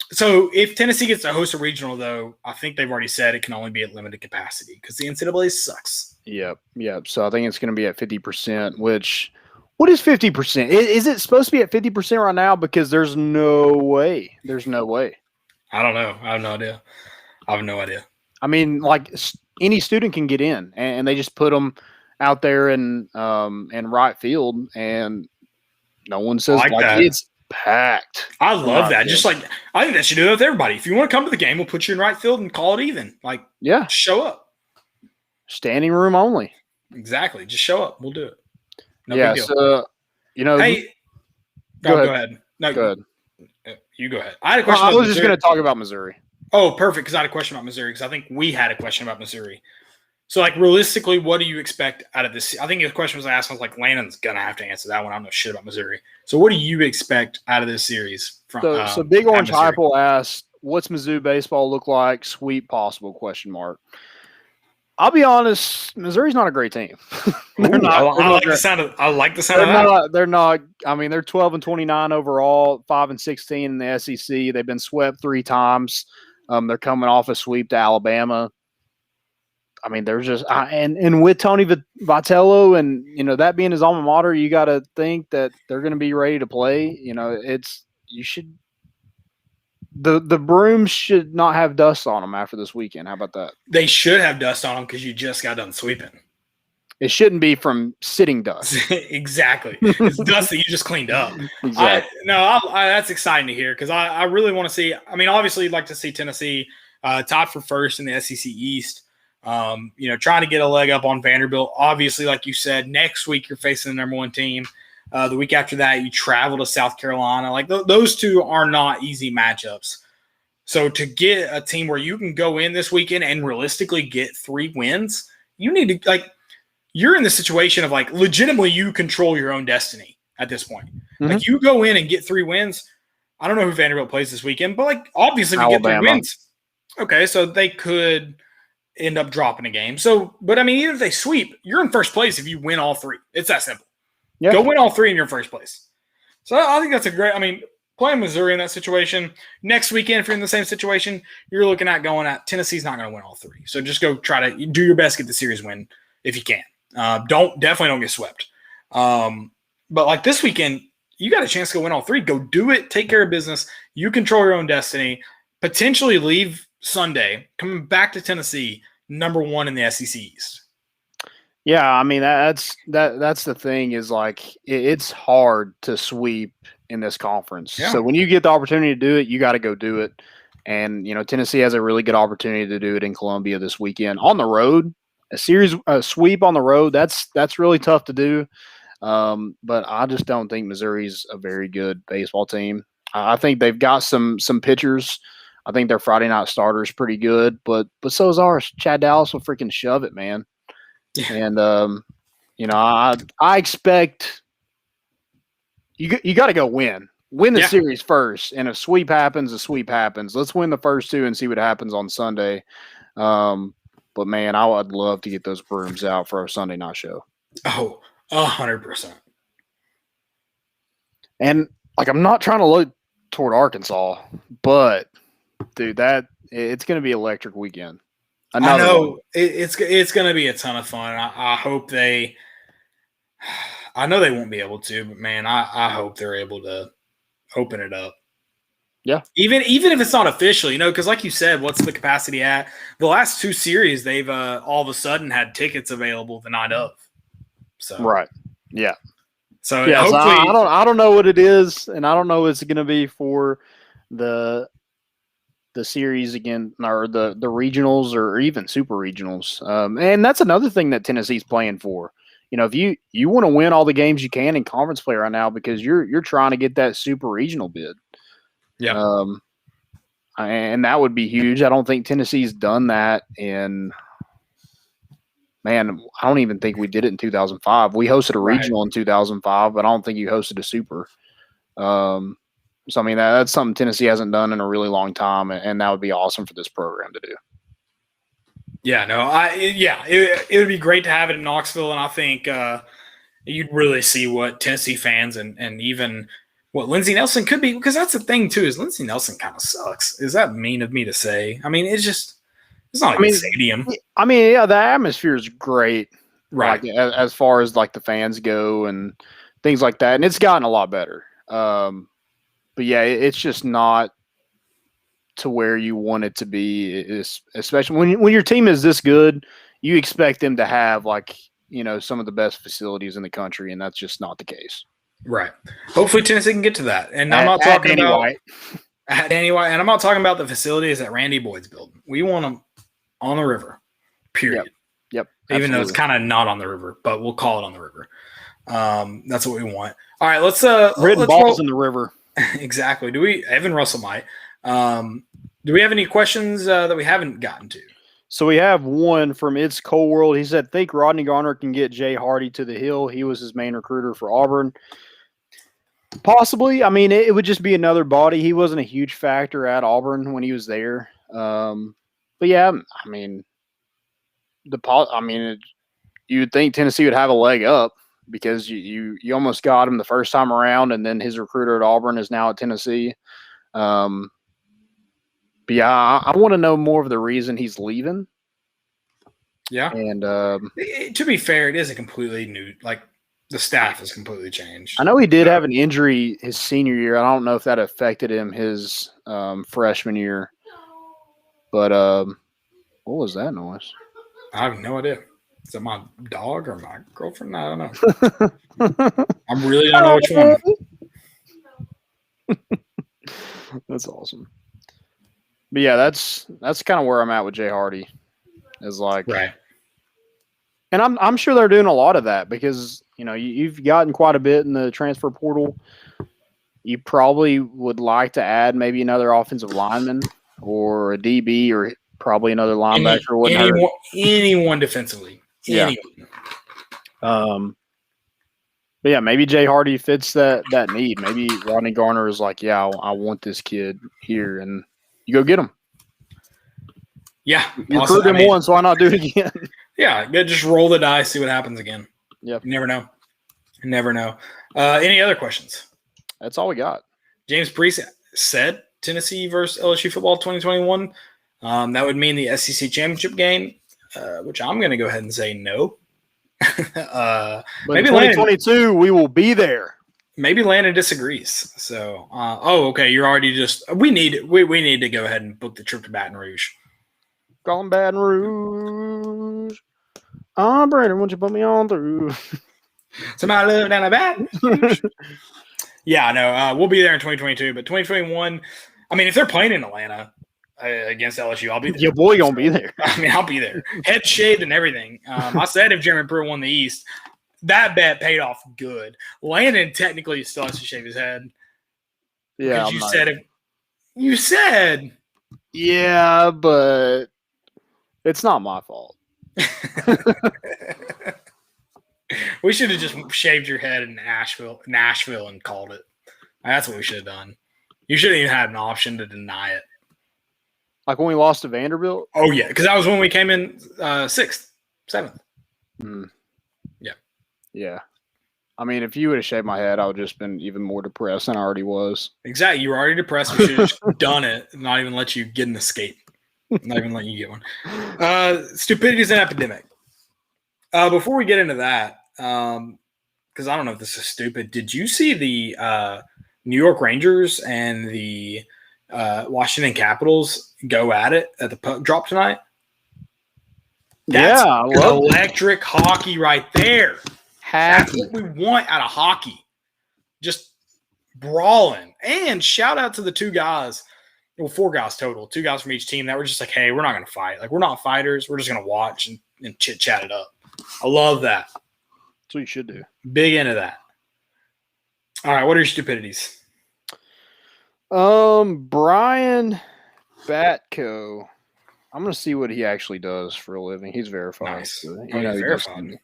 so if Tennessee gets to host a regional, though, I think they've already said it can only be at limited capacity because the NCAA sucks. Yep. So I think it's going to be at 50%, which – what is 50%? Is it supposed to be at 50% right now? Because there's no way. I don't know. I have no idea. I mean, like any student can get in, and they just put them out there in right field, and no one says like it's packed. I love that. Just like I think that should do that with everybody. If you want to come to the game, we'll put you in right field and call it even. Like, yeah, show up. Standing room only. Exactly. Just show up. We'll do it. No big deal. So hey, go ahead. No, go ahead. You go ahead. I had a question. I was just going to talk about Missouri. Oh, perfect, because I had a question about Missouri, because I think we had a question about Missouri. So, like, realistically, what do you expect out of this? I think the question was asked, I was like, Landon's going to have to answer that one. I don't know shit about Missouri. So, what do you expect out of this series? So Big Orange Hypel asked, what's Mizzou baseball look like? Sweep possible, question mark. I'll be honest, Missouri's not a great team. I like the sound of that. They're not. I mean, they're 12-29 overall, 5-16 in the SEC. They've been swept 3 times. They're coming off a sweep to Alabama. I mean, they're just and with Tony Vitello and that being his alma mater, you got to think that they're going to be ready to play. The brooms should not have dust on them after this weekend. How about that? They should have dust on them because you just got done sweeping. It shouldn't be from sitting dust. Exactly. It's dust that you just cleaned up. Exactly. That's exciting to hear because I really want to see. I mean, obviously, you'd like to see Tennessee tied for first in the SEC East. Trying to get a leg up on Vanderbilt. Obviously, like you said, next week you're facing the number 1 team. The week after that, you travel to South Carolina. Like those two are not easy matchups. So to get a team where you can go in this weekend and realistically get 3 wins, you need to you're in the situation of legitimately you control your own destiny at this point. Mm-hmm. Like you go in and get 3 wins. I don't know who Vanderbilt plays this weekend, but obviously we get 3 wins. Okay, so they could end up dropping a game. So, but I mean, even if they sweep, you're in first place if you win all 3. It's that simple. Yep. Go win all 3 and you're in first place. So I think that's playing Missouri in that situation. Next weekend, if you're in the same situation, you're looking at Tennessee's not going to win all 3. So just go try to do your best to get the series win if you can. Definitely don't get swept. But this weekend, you got a chance to go win all 3. Go do it. Take care of business. You control your own destiny. Potentially leave Sunday, coming back to Tennessee, number 1 in the SEC East. Yeah, I mean that's the thing is it's hard to sweep in this conference. Yeah. So when you get the opportunity to do it, you got to go do it. And Tennessee has a really good opportunity to do it in Columbia this weekend on the road. A sweep on the road, that's really tough to do. But I just don't think Missouri's a very good baseball team. I think they've got some pitchers. I think their Friday night starter is pretty good, but so is ours. Chad Dallas will freaking shove it, man. Yeah. And I expect you got to go win the series first. And if sweep happens, the sweep happens. Let's win the first 2 and see what happens on Sunday. But man, I would love to get those brooms out for our Sunday night show. Oh, 100%. And I'm not trying to look toward Arkansas, but dude, it's going to be electric weekend. I know it's going to be a ton of fun. I hope I know they won't be able to, but man, I hope they're able to open it up. Yeah. Even if it's not official, because like you said, what's the capacity at? The last 2 series, they've all of a sudden had tickets available the night of. So right. Yeah. So yeah, hopefully I don't know what it is, and I don't know what it's going to be for the series again, or the regionals or even super regionals. And that's another thing that Tennessee's playing for. If you want to win all the games you can in conference play right now because you're trying to get that super regional bid. Yeah. And that would be huge. I don't think Tennessee's done that in man, I don't even think we did it in 2005. We hosted a regional in 2005, but I don't think you hosted a super. So, I mean, that's something Tennessee hasn't done in a really long time, and that would be awesome for this program to do. Yeah, no, it would be great to have it in Knoxville, and I think you'd really see what Tennessee fans and even what Lindsey Nelson could be, because that's the thing, too, is Lindsey Nelson kind of sucks. Is that mean of me to say? I mean, it's not a good stadium. I mean, yeah, the atmosphere is great, right? As far as the fans go and things like that, and it's gotten a lot better. But yeah, it's just not to where you want it to be. Especially when your team is this good, you expect them to have some of the best facilities in the country, and that's just not the case. Right. Hopefully Tennessee can get to that. And I'm not talking about and I'm not talking about the facilities that Randy Boyd's building. We want them on the river. Period. Yep. Even though it's kind of not on the river, but we'll call it on the river. That's what we want. All right, let's balls in the river. Exactly. Evan Russell might. Do we have any questions that we haven't gotten to? So we have one from It's Cold World. He said, think Rodney Garner can get Jay Hardy to the hill. He was his main recruiter for Auburn. Possibly. I mean, it would just be another body. He wasn't a huge factor at Auburn when he was there. But yeah, I mean, you would think Tennessee would have a leg up because you almost got him the first time around, and then his recruiter at Auburn is now at Tennessee. But yeah, I want to know more of the reason he's leaving. Yeah. And to be fair, it is a completely new, like the staff has completely changed. I know he did have an injury his senior year. I don't know if that affected him his freshman year. But what was that noise? I have no idea. Is it my dog or my girlfriend? I don't know. I really don't know which one. That's awesome. But yeah, that's kind of where I'm at with Jay Hardy. Is like, right. And I'm sure they're doing a lot of that because you've gotten quite a bit in the transfer portal. You probably would like to add maybe another offensive lineman or a DB or probably another linebacker. Anyone defensively. Yeah. Anyone. But yeah, maybe Jay Hardy fits that need. Maybe Rodney Garner is like, yeah, I want this kid here, and you go get him. Yeah. You recruit him once, why not do it again? Yeah, just roll the dice, see what happens again. Yep. You never know. Any other questions? That's all we got. James Priest said Tennessee versus LSU football 2021. That would mean the SEC championship game, which I'm going to go ahead and say no. But maybe 2022 we will be there. Maybe Landon disagrees. So, okay. You're already we need to go ahead and book the trip to Baton Rouge. Calling Baton Rouge. Oh, Brandon, won't you put me on through? Somebody live down the Baton Rouge. Yeah, no, we'll be there in 2022, but 2021. I mean, if they're playing in Atlanta against LSU, I'll be there. Your boy gonna be there. I mean, I'll be there, head shaved and everything. I said if Jeremy Pruitt won the East, that bet paid off good. Landon technically still has to shave his head. Yeah, you said. Yeah, but it's not my fault. We should have just shaved your head in Nashville and called it. That's what we should have done. You should have even had an option to deny it. Like when we lost to Vanderbilt? Oh, yeah, because that was when we came in 6th, 7th. Yeah. Yeah. I mean, if you would have shaved my head, I would have just been even more depressed than I already was. Exactly. You were already depressed. We should have just done it and not even let you get an escape. Not even let you get one. Stupidity is an epidemic. Before we get into that, because I don't know if this is stupid, did you see the New York Rangers and the Washington Capitals go at it at the puck drop tonight? That's electric hockey right there. That's what we want out of hockey. Just brawling. And shout out to the 2 guys. Well, 4 guys total. 2 guys from each team that were just like, hey, we're not going to fight. Like, we're not fighters. We're just going to watch and chit-chat it up. I love that. That's what you should do. Big into that. All right, what are your stupidities? Brian Batko. I'm going to see what he actually does for a living. He's verified. Nice. So, he's verified.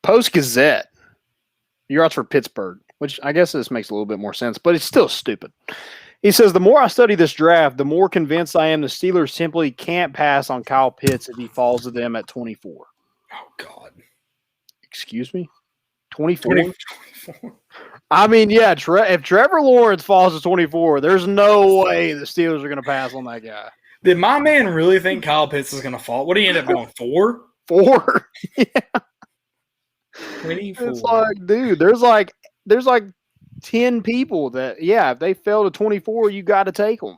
Post-Gazette. He writes for Pittsburgh, which I guess this makes a little bit more sense, but it's still stupid. He says, the more I study this draft, the more convinced I am the Steelers simply can't pass on Kyle Pitts if he falls to them at 24. Oh, God. Excuse me? 24? I mean, yeah, if Trevor Lawrence falls to 24, there's no way the Steelers are going to pass on that guy. Did my man really think Kyle Pitts was going to fall? What did he end up going, 4? 4? Yeah. 24. It's like, dude, there's like 10 people that, yeah, if they fell to 24, you got to take them.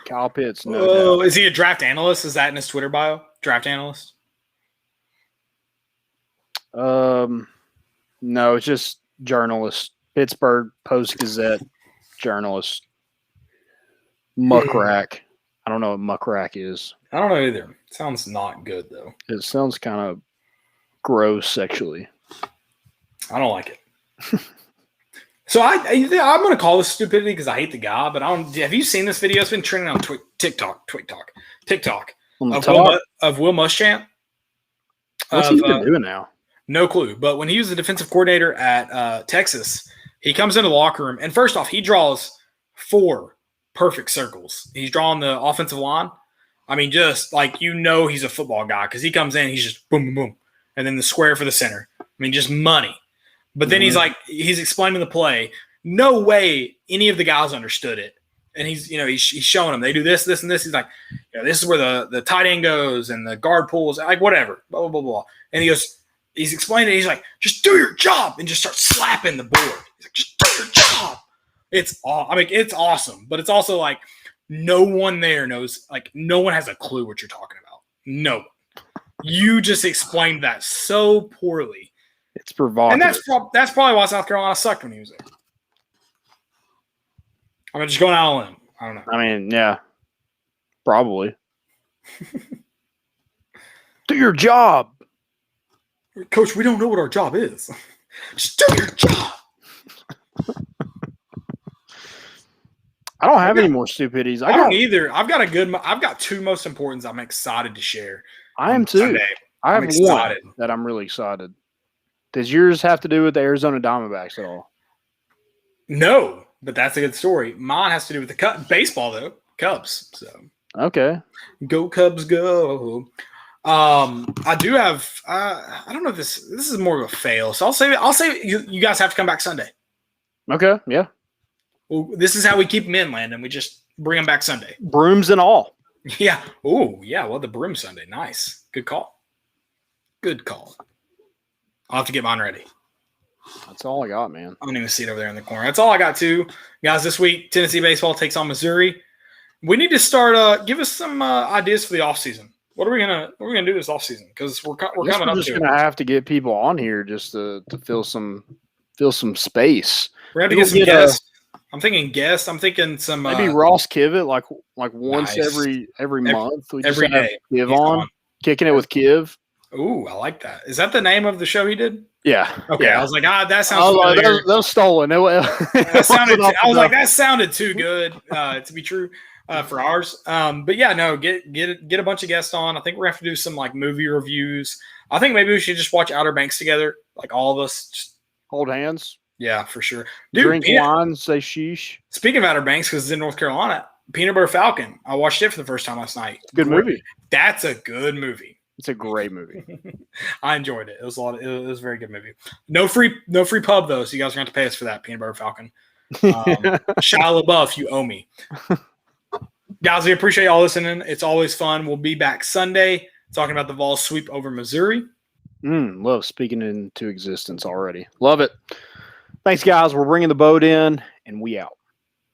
Kyle Pitts. No doubt. Is he a draft analyst? Is that in his Twitter bio? Draft analyst? No, it's just journalist. Pittsburgh Post-Gazette journalist. Muckrack. I don't know what muckrack is. I don't know either. Sounds not good, though. It sounds kind of gross sexually. I don't like it. So I'm going to call this stupidity because I hate the guy, but I don't. Have you seen this video? It's been trending on TikTok On the top? of Will Muschamp. What's he even doing now? No clue. But when he was the defensive coordinator at Texas, he comes into the locker room, and first off, he draws 4 perfect circles. He's drawing the offensive line. I mean, just like he's a football guy because he comes in, he's just boom, boom, boom, and then the square for the center. I mean, just money. But then he's explaining the play. No way any of the guys understood it. And he's showing them. They do this, this, and this. He's like, this is where the tight end goes and the guard pulls, like whatever, blah, blah, blah, blah. And he's explaining it. He's like, just do your job, and just start slapping the board. He's like, just do your job. It's awesome. But it's also like no one there knows, like no one has a clue what you're talking about. No one. You just explained that so poorly. It's provocative. And that's probably why South Carolina sucked when he was there. I'm just going out on a limb. I don't know. I mean, yeah, probably. Do your job. Coach, we don't know what our job is. Just do your job. I don't have any more stupidities. I don't either. I've got 2 most important I'm excited to share. I am too. Sunday. I have one that I'm really excited. Does yours have to do with the Arizona Diamondbacks at all? No, but that's a good story. Mine has to do with the baseball, though. Cubs. So okay, go Cubs, go. I do have. I don't know if this is more of a fail. So I'll say you guys have to come back Sunday. Okay, yeah. Well, this is how we keep them in, Landon. We just bring them back Sunday. Brooms and all. Yeah. Oh, yeah. Well, the broom Sunday. Nice. Good call. Good call. I'll have to get mine ready. That's all I got, man. I don't even see it over there in the corner. That's all I got too. Guys, this week, Tennessee baseball takes on Missouri. We need to start give us some ideas for the offseason. What are we gonna do this offseason? Because we're coming up to it. We're just gonna have to get people on here just to fill some space. We're gonna have to get some guests. I'm thinking guests. I'm thinking some maybe Ross Kivet, like once every month. We just every day. Kiv on, kicking it with Kiv. Ooh, I like that. Is that the name of the show he did? Yeah. Okay. Yeah. I was like, that sounds familiar. That was stolen. I was like, that sounded too good to be true for ours. But yeah, no, get a bunch of guests on. I think we're gonna have to do some like movie reviews. I think maybe we should just watch Outer Banks together, like all of us. Just hold hands. Yeah, for sure. Dude, drink wine, say sheesh. Speaking of Outer Banks, because it's in North Carolina, Peanut Butter Falcon. I watched it for the first time last night. Good movie. That's a good movie. It's a great movie. I enjoyed it. It was a very good movie. No free pub though, so you guys are going to pay us for that, Peanut Butter Falcon. Shia LaBeouf, you owe me. Guys, we appreciate y'all listening. It's always fun. We'll be back Sunday talking about the Vols sweep over Missouri. Love speaking into existence already. Love it. Thanks, guys. We're bringing the boat in, and we out.